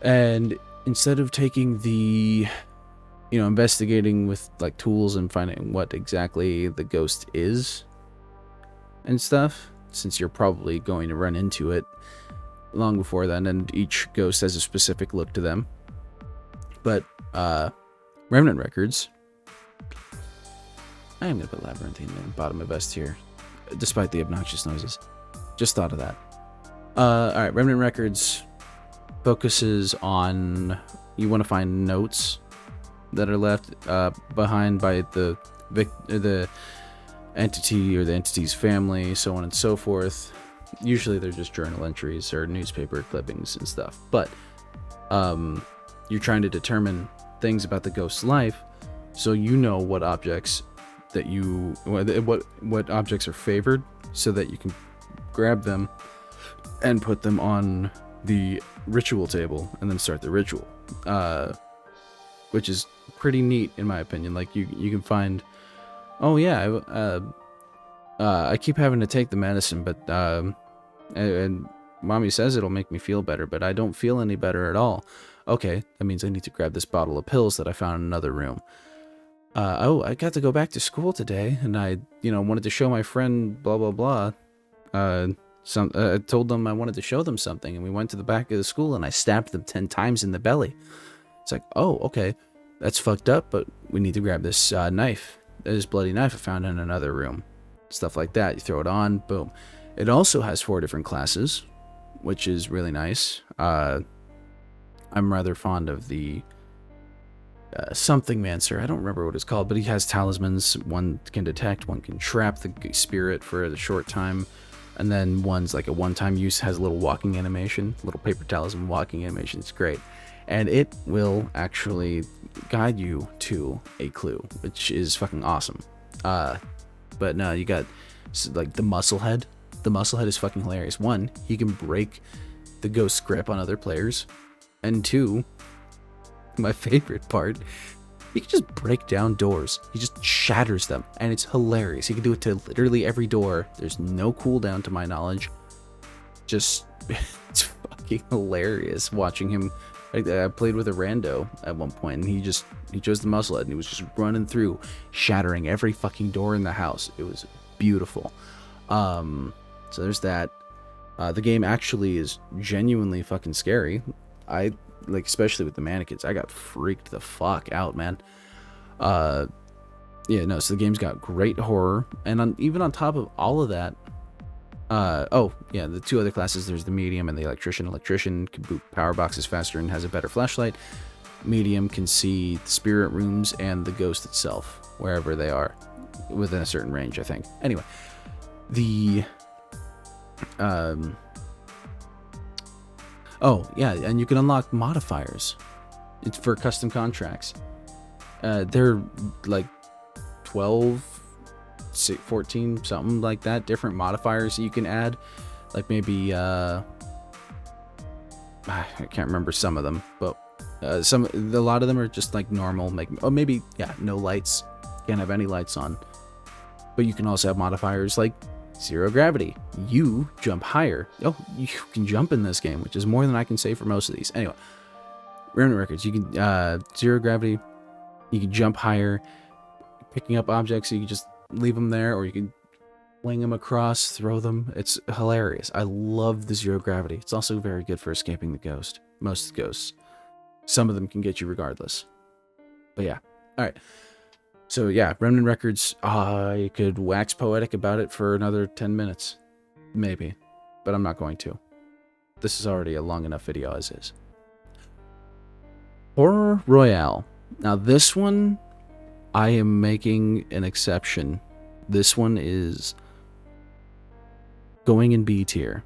And instead of taking the, investigating with like tools and finding what exactly the ghost is and stuff, since you're probably going to run into it long before then, and each ghost has a specific look to them. But, Remnant Records. I am going to put Labyrinthine in the bottom of S tier, despite the obnoxious noises. Just thought of that. Alright, Remnant Records focuses on, you want to find notes that are left behind by the entity or the entity's family, so on and so forth. Usually they're just journal entries or newspaper clippings and stuff. But you're trying to determine things about the ghost's life, so you know what objects that what objects are favored, so that you can grab them and put them on the ritual table and then start the ritual, which is pretty neat in my opinion. Like you can find, oh yeah, I keep having to take the medicine, but and mommy says it'll make me feel better, but I don't feel any better at all. Okay, that means I need to grab this bottle of pills that I found in another room. Oh, I got to go back to school today, and I, wanted to show my friend blah blah blah. I told them I wanted to show them something, and we went to the back of the school, and I stabbed them 10 times in the belly. It's like, oh, okay, that's fucked up, but we need to grab this knife, this bloody knife I found in another room. Stuff like that. You throw it on, boom. It also has 4 different classes, which is really nice. I'm rather fond of the something mancer. I don't remember what it's called, but he has talismans. One can detect, one can trap the spirit for a short time, and then one's like a one-time use, has a little walking animation, little paper talisman walking animation. It's great, and it will actually guide you to a clue, which is fucking awesome. But no, you got like the muscle head. The muscle head is fucking hilarious. 1, he can break the ghost's grip on other players, and 2, my favorite part, he can just break down doors. He just shatters them, and it's hilarious. He can do it to literally every door. There's no cooldown to my knowledge. Just, it's fucking hilarious watching him. I played with a rando at one point, and he chose the muscle head, and he was just running through, shattering every fucking door in the house. It was beautiful. So there's that. The game actually is genuinely fucking scary. I like, especially with the mannequins, I got freaked the fuck out, man. So the game's got great horror, and even on top of all of that, the 2 other classes, there's the medium and the electrician. Electrician can boot power boxes faster and has a better flashlight. Medium can see the spirit rooms and the ghost itself, wherever they are, within a certain range, I think. Anyway, and you can unlock modifiers. It's for custom contracts. They're like 12, 14, something like that, different modifiers that you can add. Like maybe, I can't remember some of them, but a lot of them are just like normal, no lights. Can't have any lights on. But you can also have modifiers like 0 gravity. You jump higher. Oh, you can jump in this game, which is more than I can say for most of these. Anyway, Remnant Records, you can 0 gravity. You can jump higher, picking up objects. So you can just leave them there, or you can fling them across, throw them. It's hilarious. I love the 0 gravity. It's also very good for escaping the ghost. Most ghosts, some of them can get you regardless. But yeah, all right. So yeah, Remnant Records, I could wax poetic about it for another 10 minutes. Maybe. But I'm not going to. This is already a long enough video as is. Horror Royale. Now this one, I am making an exception. This one is going in B tier.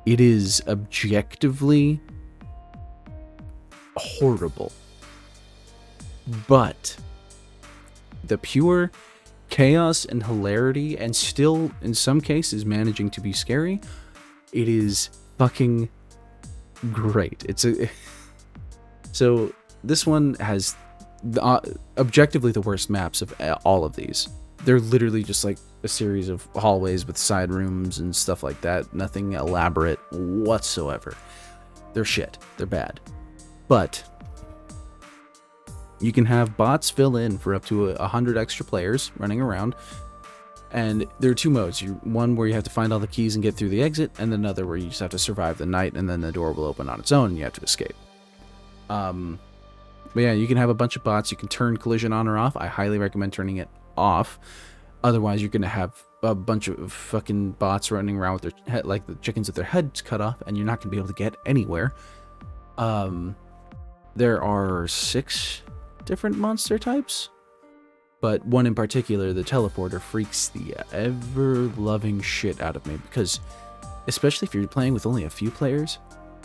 It is objectively horrible. But the pure chaos and hilarity, and still in some cases managing to be scary, it is fucking great. So this one has objectively the worst maps of all of these. They're literally just like a series of hallways with side rooms and stuff like that. Nothing elaborate whatsoever. They're shit. They're bad. But you can have bots fill in for up to 100 extra players running around. And there are 2 modes. One where you have to find all the keys and get through the exit, and another where you just have to survive the night, and then the door will open on its own and you have to escape. But yeah, you can have a bunch of bots. You can turn collision on or off. I highly recommend turning it off. Otherwise, you're going to have a bunch of fucking bots running around with their head, like the chickens with their heads cut off, and you're not going to be able to get anywhere. There are 6 different monster types, But one in particular, the teleporter, freaks the ever-loving shit out of me, because especially if you're playing with only a few players,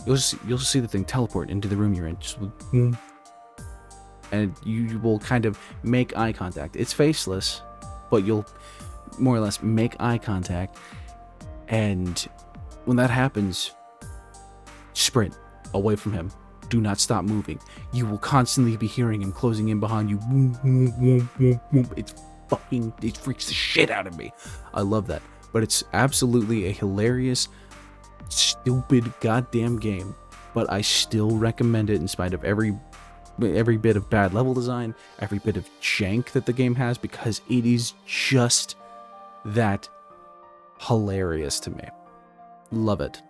you'll just see the thing teleport into the room you're in, just boom, and you will kind of make eye contact. It's faceless, but you'll more or less make eye contact, and when that happens, sprint away from him. Do not stop moving. You will constantly be hearing him closing in behind you. It freaks the shit out of me. I love that. But it's absolutely a hilarious, stupid goddamn game. But I still recommend it in spite of every bit of bad level design, every bit of jank that the game has, because it is just that hilarious to me. Love it.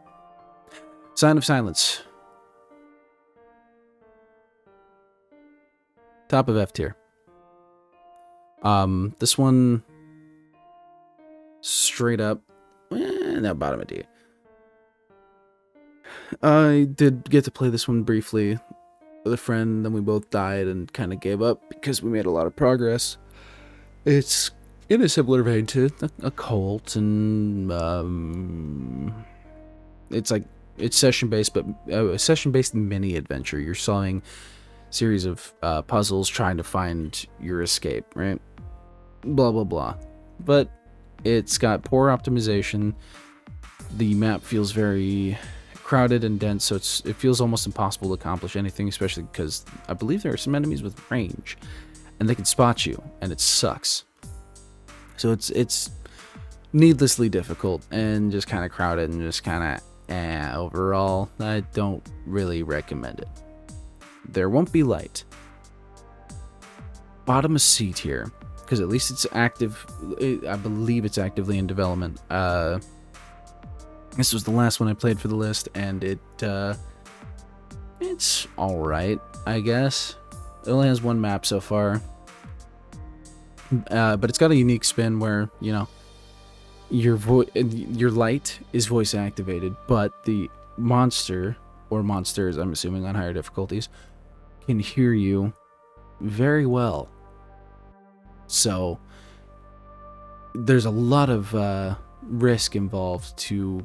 Sign of Silence. Top of F tier. This one, straight up, no, bottom of D. I did get to play this one briefly with a friend, then we both died and kind of gave up because we made a lot of progress. It's in a similar vein to a cult, and it's session-based, but a session-based mini-adventure. You're solving series of puzzles trying to find your escape, right? Blah, blah, blah. But it's got poor optimization. The map feels very crowded and dense, so it feels almost impossible to accomplish anything, especially because I believe there are some enemies with range, and they can spot you, and it sucks. So it's needlessly difficult, and just kind of crowded, and just kind of, overall, I don't really recommend it. There won't be light. Bottom of C tier, because at least it's active. I believe it's actively in development. This was the last one I played for the list, and it's all right, I guess. It only has one map so far, but it's got a unique spin where, you know, your light is voice activated, but the monster or monsters, I'm assuming on higher difficulties, can hear you very well. So there's a lot of risk involved to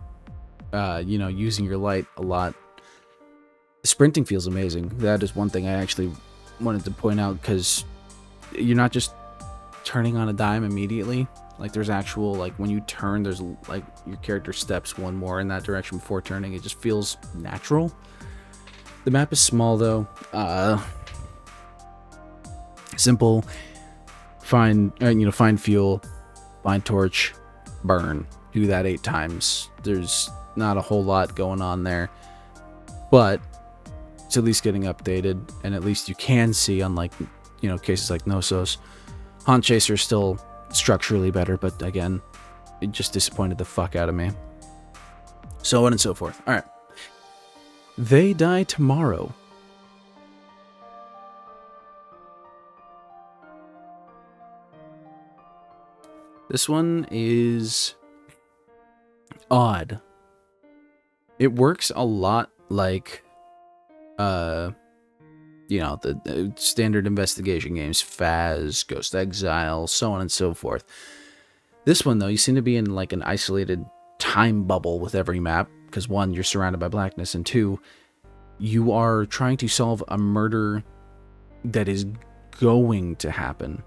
using your light a lot. Sprinting feels amazing. That is one thing I actually wanted to point out, because you're not just turning on a dime immediately. Like, there's actual, like, when you turn, there's like your character steps one more in that direction before turning. It just feels natural. The map is small though. Simple. Find fuel, find torch, burn. Do that 8 times. There's not a whole lot going on there, but it's at least getting updated, and at least you can see, unlike, cases like Knossos. Haunt Chaser is still structurally better, but again, it just disappointed the fuck out of me. So on and so forth. Alright. They Die Tomorrow. This one is odd. It works a lot like, the standard investigation games, Phaz, Ghost Exile, so on and so forth. This one, though, you seem to be in like an isolated time bubble with every map, because 1, you're surrounded by blackness, and 2, you are trying to solve a murder that is going to happen.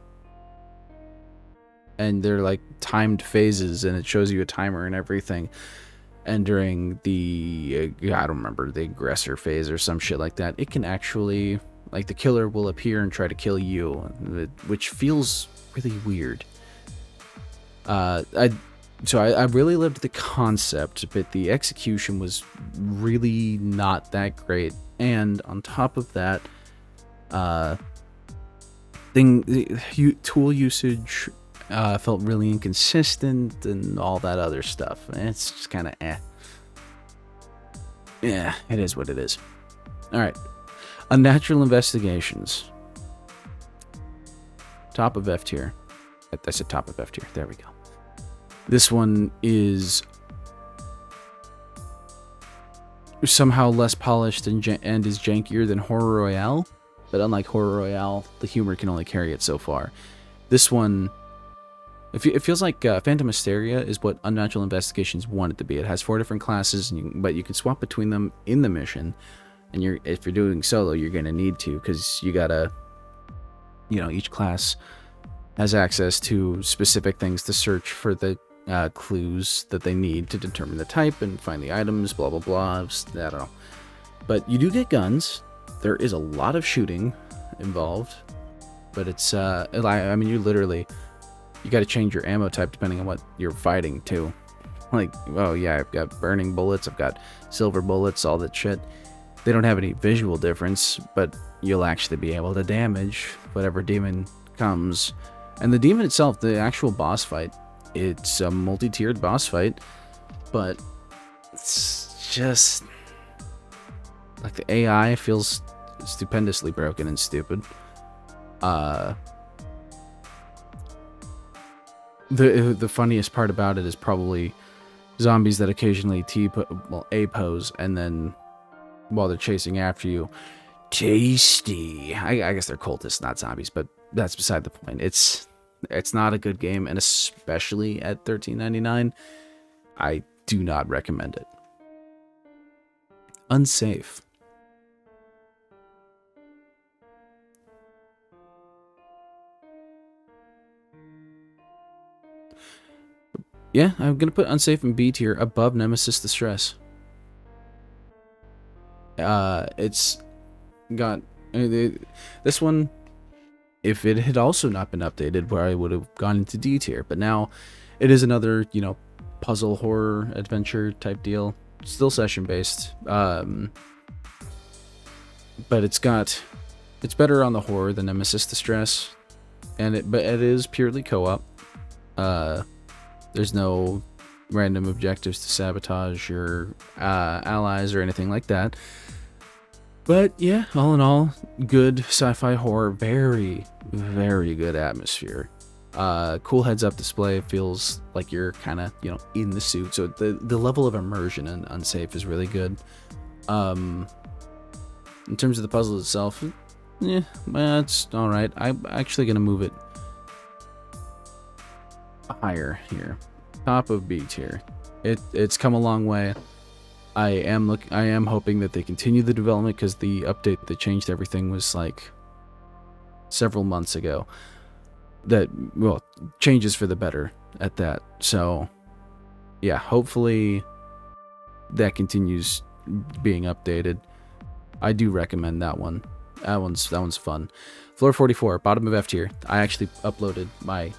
And they're like timed phases, and it shows you a timer and everything. And during the, I don't remember, the aggressor phase or some shit like that, it can actually, like, the killer will appear and try to kill you, which feels really weird. I really loved the concept, but the execution was really not that great. And on top of that, tool usage felt really inconsistent and all that other stuff. It's just kind of Yeah, it is what it is. Alright. Unnatural Investigations. Top of F tier. I said top of F tier. There we go. This one is somehow less polished and is jankier than Horror Royale. But unlike Horror Royale, the humor can only carry it so far. This one, it feels like Phantom Hysteria is what Unnatural Investigations want it to be. It has 4 different classes, but you can swap between them in the mission. And if you're doing solo, you're going to need to, because you gotta, each class has access to specific things to search for the clues that they need to determine the type and find the items, blah, blah, blah. I don't know. But you do get guns. There is a lot of shooting involved. But it's, I mean, you got to change your ammo type depending on what you're fighting, too. Like, oh, yeah, I've got burning bullets. I've got silver bullets, all that shit. They don't have any visual difference, but you'll actually be able to damage whatever demon comes. And the demon itself, the actual boss fight, it's a multi-tiered boss fight, but it's just like the AI feels stupendously broken and stupid. The funniest part about it is probably zombies that occasionally A-pose, and then while they're chasing after you, tasty. I guess they're cultists, not zombies, but that's beside the point. It's not a good game, and especially at $13.99, I do not recommend it. Unsafe. Yeah, I'm gonna put Unsafe in B tier above Nemesis Distress. It's got this one. If it had also not been updated, where I would have gone into D tier, but now it is another, puzzle horror adventure type deal. Still session based, but it's better on the horror than Nemesis Distress, but it is purely co-op. There's no random objectives to sabotage your allies or anything like that. But yeah, all in all, good sci-fi horror, very, very good atmosphere. Cool heads-up display, feels like you're kind of, in the suit. So the level of immersion in Unsafe is really good. In terms of the puzzle itself, yeah, it's all right. I'm actually gonna move it higher here, top of B tier. It's come a long way. I am hoping that they continue the development, because the update that changed everything was like several months ago. Changes for the better at that. So yeah, hopefully that continues being updated. I do recommend that one. That one's fun. Floor 44, bottom of F tier. I actually uploaded my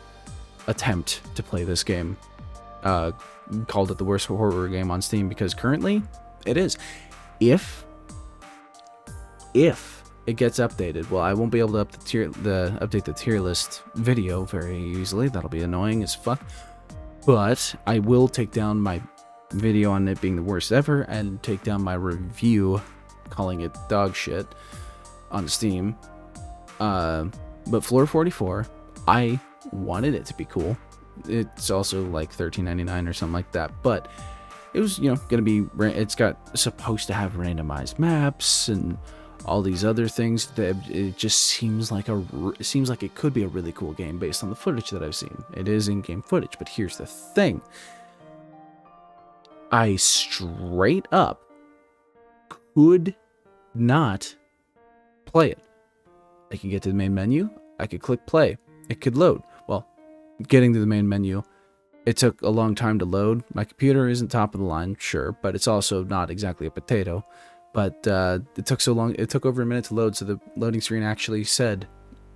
attempt to play this game. Called it the worst horror game on Steam, because currently it is. If it gets updated, well, I won't be able to update the tier list video very easily. That'll be annoying as fuck. But I will take down my video on it being the worst ever, and take down my review calling it dog shit on Steam. But Floor 44, I wanted it to be cool. It's also like $13.99 or something like that, but it was, gonna be. It's supposed to have randomized maps and all these other things. That it just seems like it could be a really cool game based on the footage that I've seen. It is in-game footage, but here's the thing: I straight up could not play it. I could get to the main menu. I could click play. It could load. Well, getting to the main menu, it took a long time to load. My computer isn't top of the line, sure, but it's also not exactly a potato. But it took so long. It took over a minute to load, so the loading screen actually said,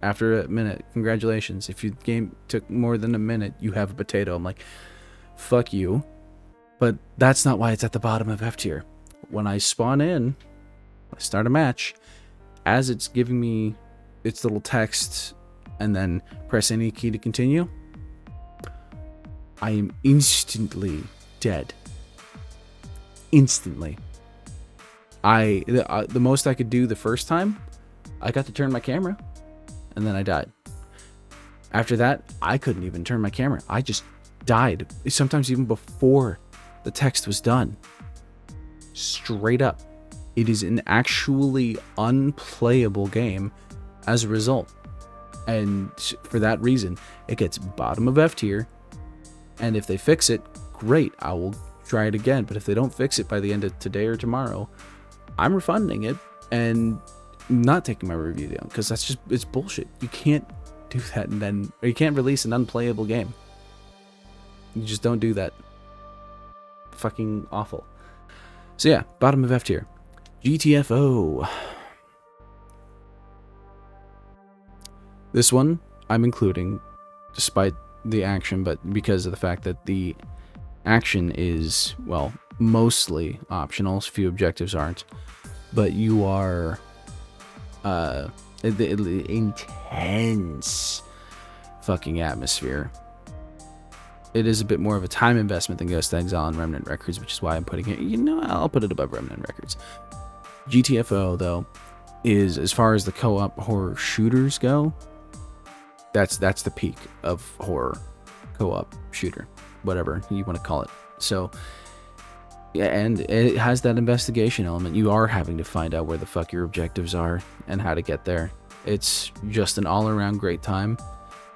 after a minute, congratulations. If your game took more than a minute, you have a potato. I'm like, fuck you. But that's not why it's at the bottom of F tier. When I spawn in, I start a match, as it's giving me its little text, and then press any key to continue, I am instantly dead. Instantly. The most I could do the first time, I got to turn my camera, and then I died. After that, I couldn't even turn my camera. I just died. Sometimes even before the text was done. Straight up. It is an actually unplayable game as a result. And for that reason, it gets bottom of F tier. And if they fix it, great, I will try it again. But if they don't fix it by the end of today or tomorrow, I'm refunding it and not taking my review down, because it's bullshit. You can't do that, and then or you can't release an unplayable game. You just don't do that. Fucking awful. So yeah, bottom of F tier. GTFO. This one I'm including despite the action, but because of the fact that the action is, well, mostly optional. Few objectives aren't, but you are the intense fucking atmosphere. It is a bit more of a time investment than Ghost Exile and Remnant Records, which is why I'm putting it, I'll put it above Remnant Records. GTFO, though, is, as far as the co-op horror shooters go, that's the peak of horror co-op shooter, whatever you want to call it. So, yeah, and it has that investigation element. You are having to find out where the fuck your objectives are and how to get there. It's just an all-around great time.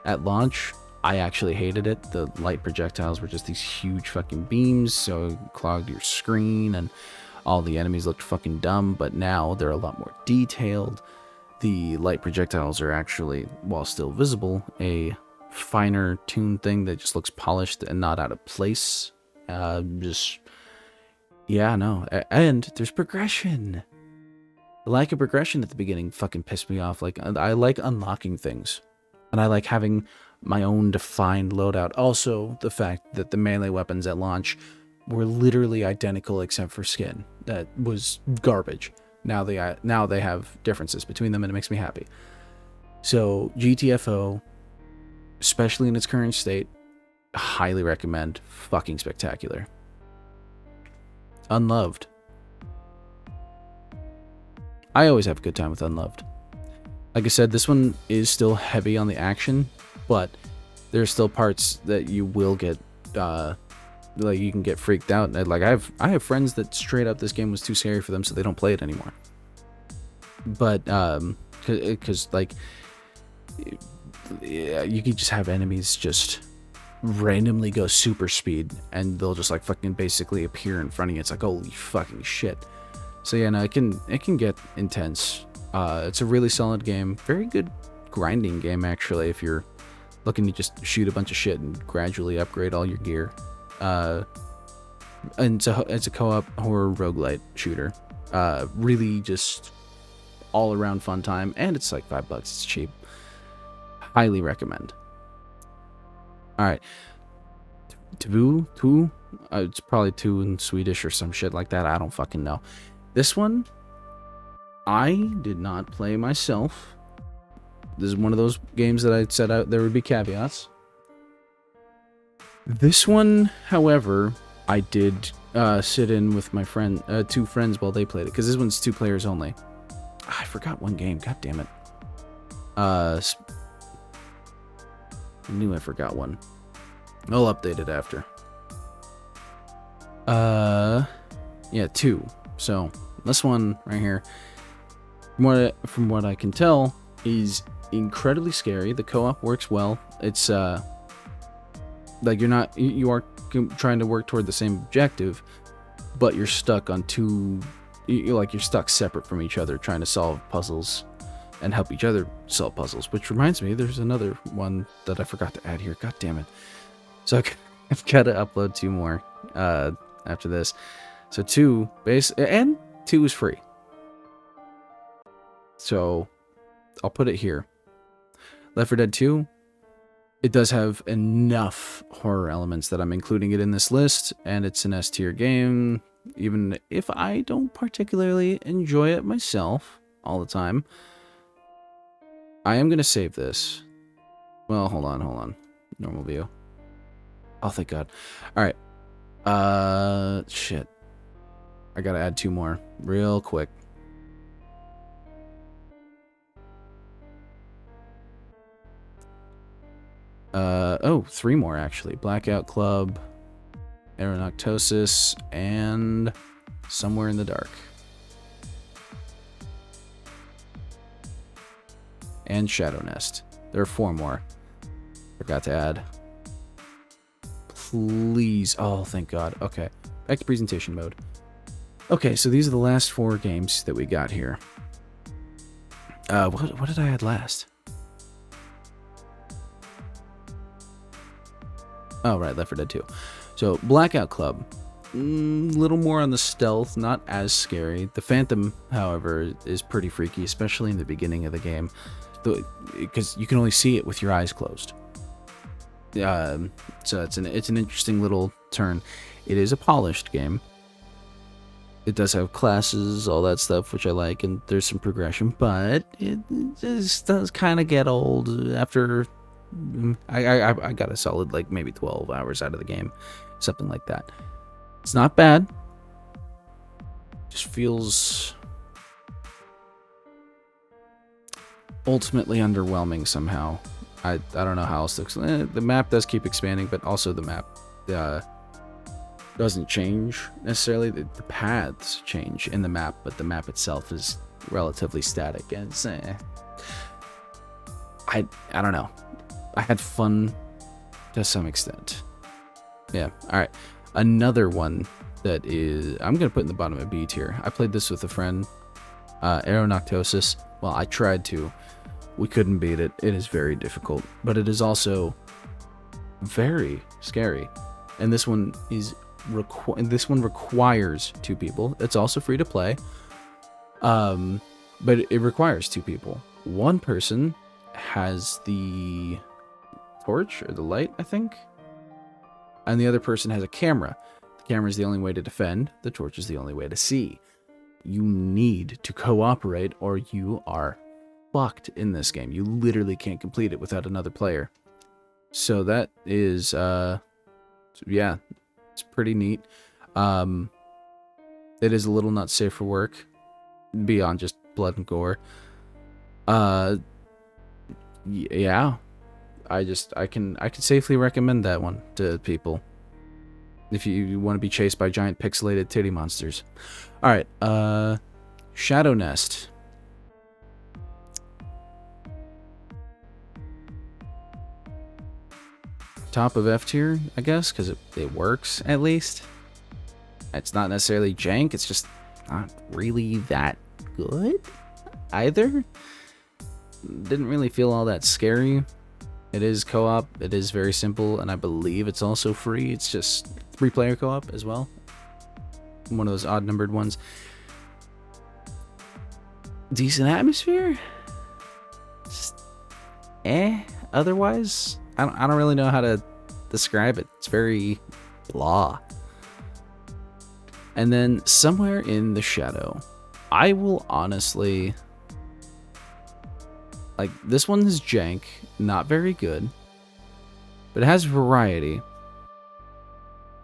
At launch, I actually hated it. The light projectiles were just these huge fucking beams, so it clogged your screen, and all the enemies looked fucking dumb, but now they're a lot more detailed. The light projectiles are actually, while still visible, a finer tuned thing that just looks polished and not out of place. And there's progression. The lack of progression at the beginning fucking pissed me off. Like, I like unlocking things, and I like having my own defined loadout. Also, the fact that the melee weapons at launch were literally identical except for skin. That was garbage. Now they have differences between them, and it makes me happy. So GTFO, especially in its current state, highly recommend. Fucking spectacular. Unloved. I always have a good time with Unloved. Like I said, this one is still heavy on the action, but there's still parts that you will get, like you can get freaked out. Like I have friends that straight up this game was too scary for them, so they don't play it anymore. But because like, yeah, you can just have enemies just randomly go super speed, and they'll just like fucking basically appear in front of you. It's like, holy fucking shit. So yeah, no, it can get intense. It's a really solid game. Very good grinding game, actually, if you're looking to just shoot a bunch of shit and gradually upgrade all your gear. And it's a co-op horror roguelite shooter. Really just all around fun time, and it's like $5. It's cheap. Highly recommend. All right, two. It's probably two in Swedish or some shit like that. I don't fucking know. This one, I did not play myself. This is one of those games that I said there would be caveats. This one, however, I did sit in with my friend, two friends while they played it, because this one's 2 players only. I forgot one game. God damn it. I knew I forgot one. I'll update it after. Yeah, 2. So this one right here, from what I can tell, is incredibly scary. The co-op works well. It's like you are trying to work toward the same objective, but you're stuck on you're stuck separate from each other, trying to solve puzzles and help each other solve puzzles. Which reminds me, there's another one that I forgot to add here. God damn it. So I've got to upload 2 more after this. So 2 and 2 is free. So I'll put it here. Left 4 Dead 2, it does have enough horror elements that I'm including it in this list, and it's an S tier game, even if I don't particularly enjoy it myself all the time. I am going to save this. Well, hold on. Normal view. Oh, thank God. All right. Shit. I got to add 2 more real quick. Oh, 3 more actually. Blackout Club, Aeronoctosis, and Somewhere in the Dark. And Shadow Nest. There are 4 more. Forgot to add. Please. Oh, thank God. Okay. Back to presentation mode. Okay, so these are the last 4 games that we got here. What did I add last? Oh, right, Left 4 Dead 2. So, Blackout Club. Little more on the stealth, not as scary. The Phantom, however, is pretty freaky, especially in the beginning of the game, because you can only see it with your eyes closed. So it's an interesting little turn. It is a polished game. It does have classes, all that stuff, which I like, and there's some progression, but it just does kind of get old after. I got a solid like maybe 12 hours out of the game, something like that. It's not bad. Just feels ultimately underwhelming somehow. I don't know how else to explain. The map does keep expanding, but also the map doesn't change necessarily. The paths change in the map, but the map itself is relatively static. And it's, I don't know. I had fun to some extent. Yeah. All right. Another one that is I'm gonna put in the bottom of B tier. I played this with a friend, Aeronoctosis. Well, I tried to. We couldn't beat it. It is very difficult, but it is also very scary. And this one is requires 2 people. It's also free to play, but it requires 2 people. One person has the torch or the light, I think, and the other person has a camera. The camera is the only way to defend. The torch is the only way to see. You need to cooperate, or you are fucked in this game. You literally can't complete it without another player. So that is yeah, it's pretty neat. It is a little not safe for work beyond just blood and gore. Yeah, I can safely recommend that one to people if you want to be chased by giant pixelated titty monsters. All right, Shadow Nest. Top of F tier, I guess, because it works at least. It's not necessarily jank, it's just not really that good either. Didn't really feel all that scary. It is co-op, it is very simple, and I believe it's also free. It's just 3-player co-op as well. One of those odd numbered ones. Decent atmosphere. Just otherwise, I don't really know how to describe it. It's very blah. And then Somewhere in the Shadow. I will honestly, like, this one is jank, not very good, but it has variety.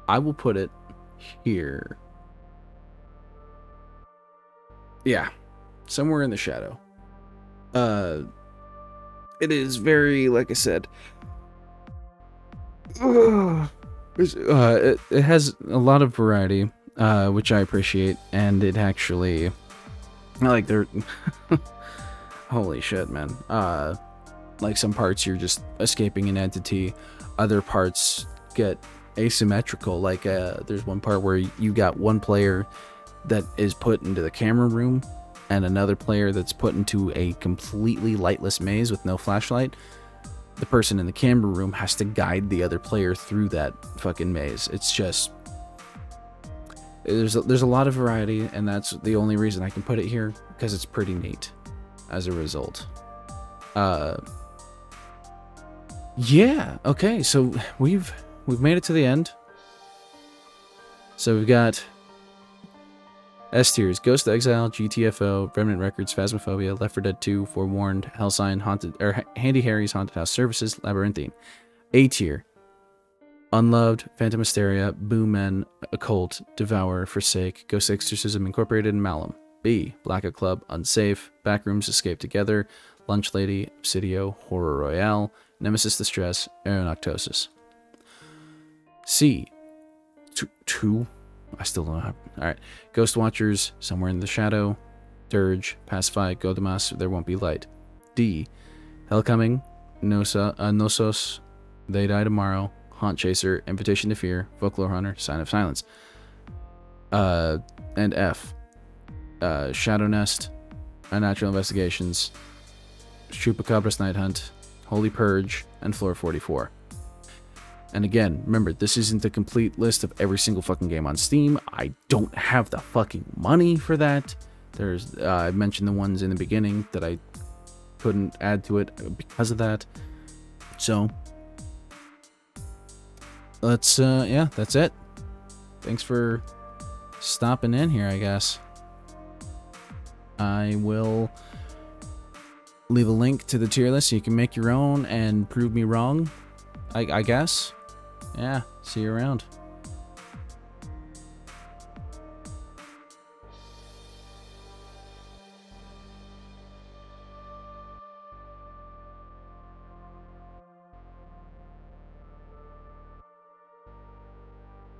I will put it here. Yeah, Somewhere in the Shadow. It is very, like I said, it has a lot of variety, which I appreciate, and it actually, like, they're holy shit, man. Like, some parts you're just escaping an entity, other parts get asymmetrical. Like, there's one part where you got one player that is put into the camera room and another player that's put into a completely lightless maze with no flashlight. The person in the camera room has to guide the other player through that fucking maze. It's just, there's a lot of variety, and that's the only reason I can put it here, because it's pretty neat as a result. Yeah, okay, so we've made it to the end. So we've got S tiers: Ghost Exile, GTFO, Remnant Records, Phasmophobia, Left 4 Dead 2, Forewarned, Hellsign, Handy Harry's Haunted House Services, Labyrinthine. A tier: Unloved, Phantom Hysteria, Boom Men, Occult, Devour, Forsake, Ghost Exorcism Incorporated, and Malum. B: Blackout Club, Unsafe, Backrooms, Escape Together, Lunch Lady, Obsidio, Horror Royale, Nemesis Distress, Aeronoctosis. C: Two. I still don't have. Alright. Ghost Watchers, Somewhere in the Shadow, Dirge, Pacify, Godamas, There Won't Be Light. D: Hellcoming, Nosos, They Die Tomorrow, Haunt Chaser, Invitation to Fear, Folklore Hunter, Sign of Silence. And F, Shadow Nest, Unnatural Investigations, Chupacabras Night Hunt, Holy Purge, and Floor 44. And again, remember, this isn't the complete list of every single fucking game on Steam. I don't have the fucking money for that. There's, I mentioned the ones in the beginning that I couldn't add to it because of that. So, let's, yeah, that's it. Thanks for stopping in here, I guess. I will leave a link to the tier list so you can make your own and prove me wrong, I guess. Yeah, see you around.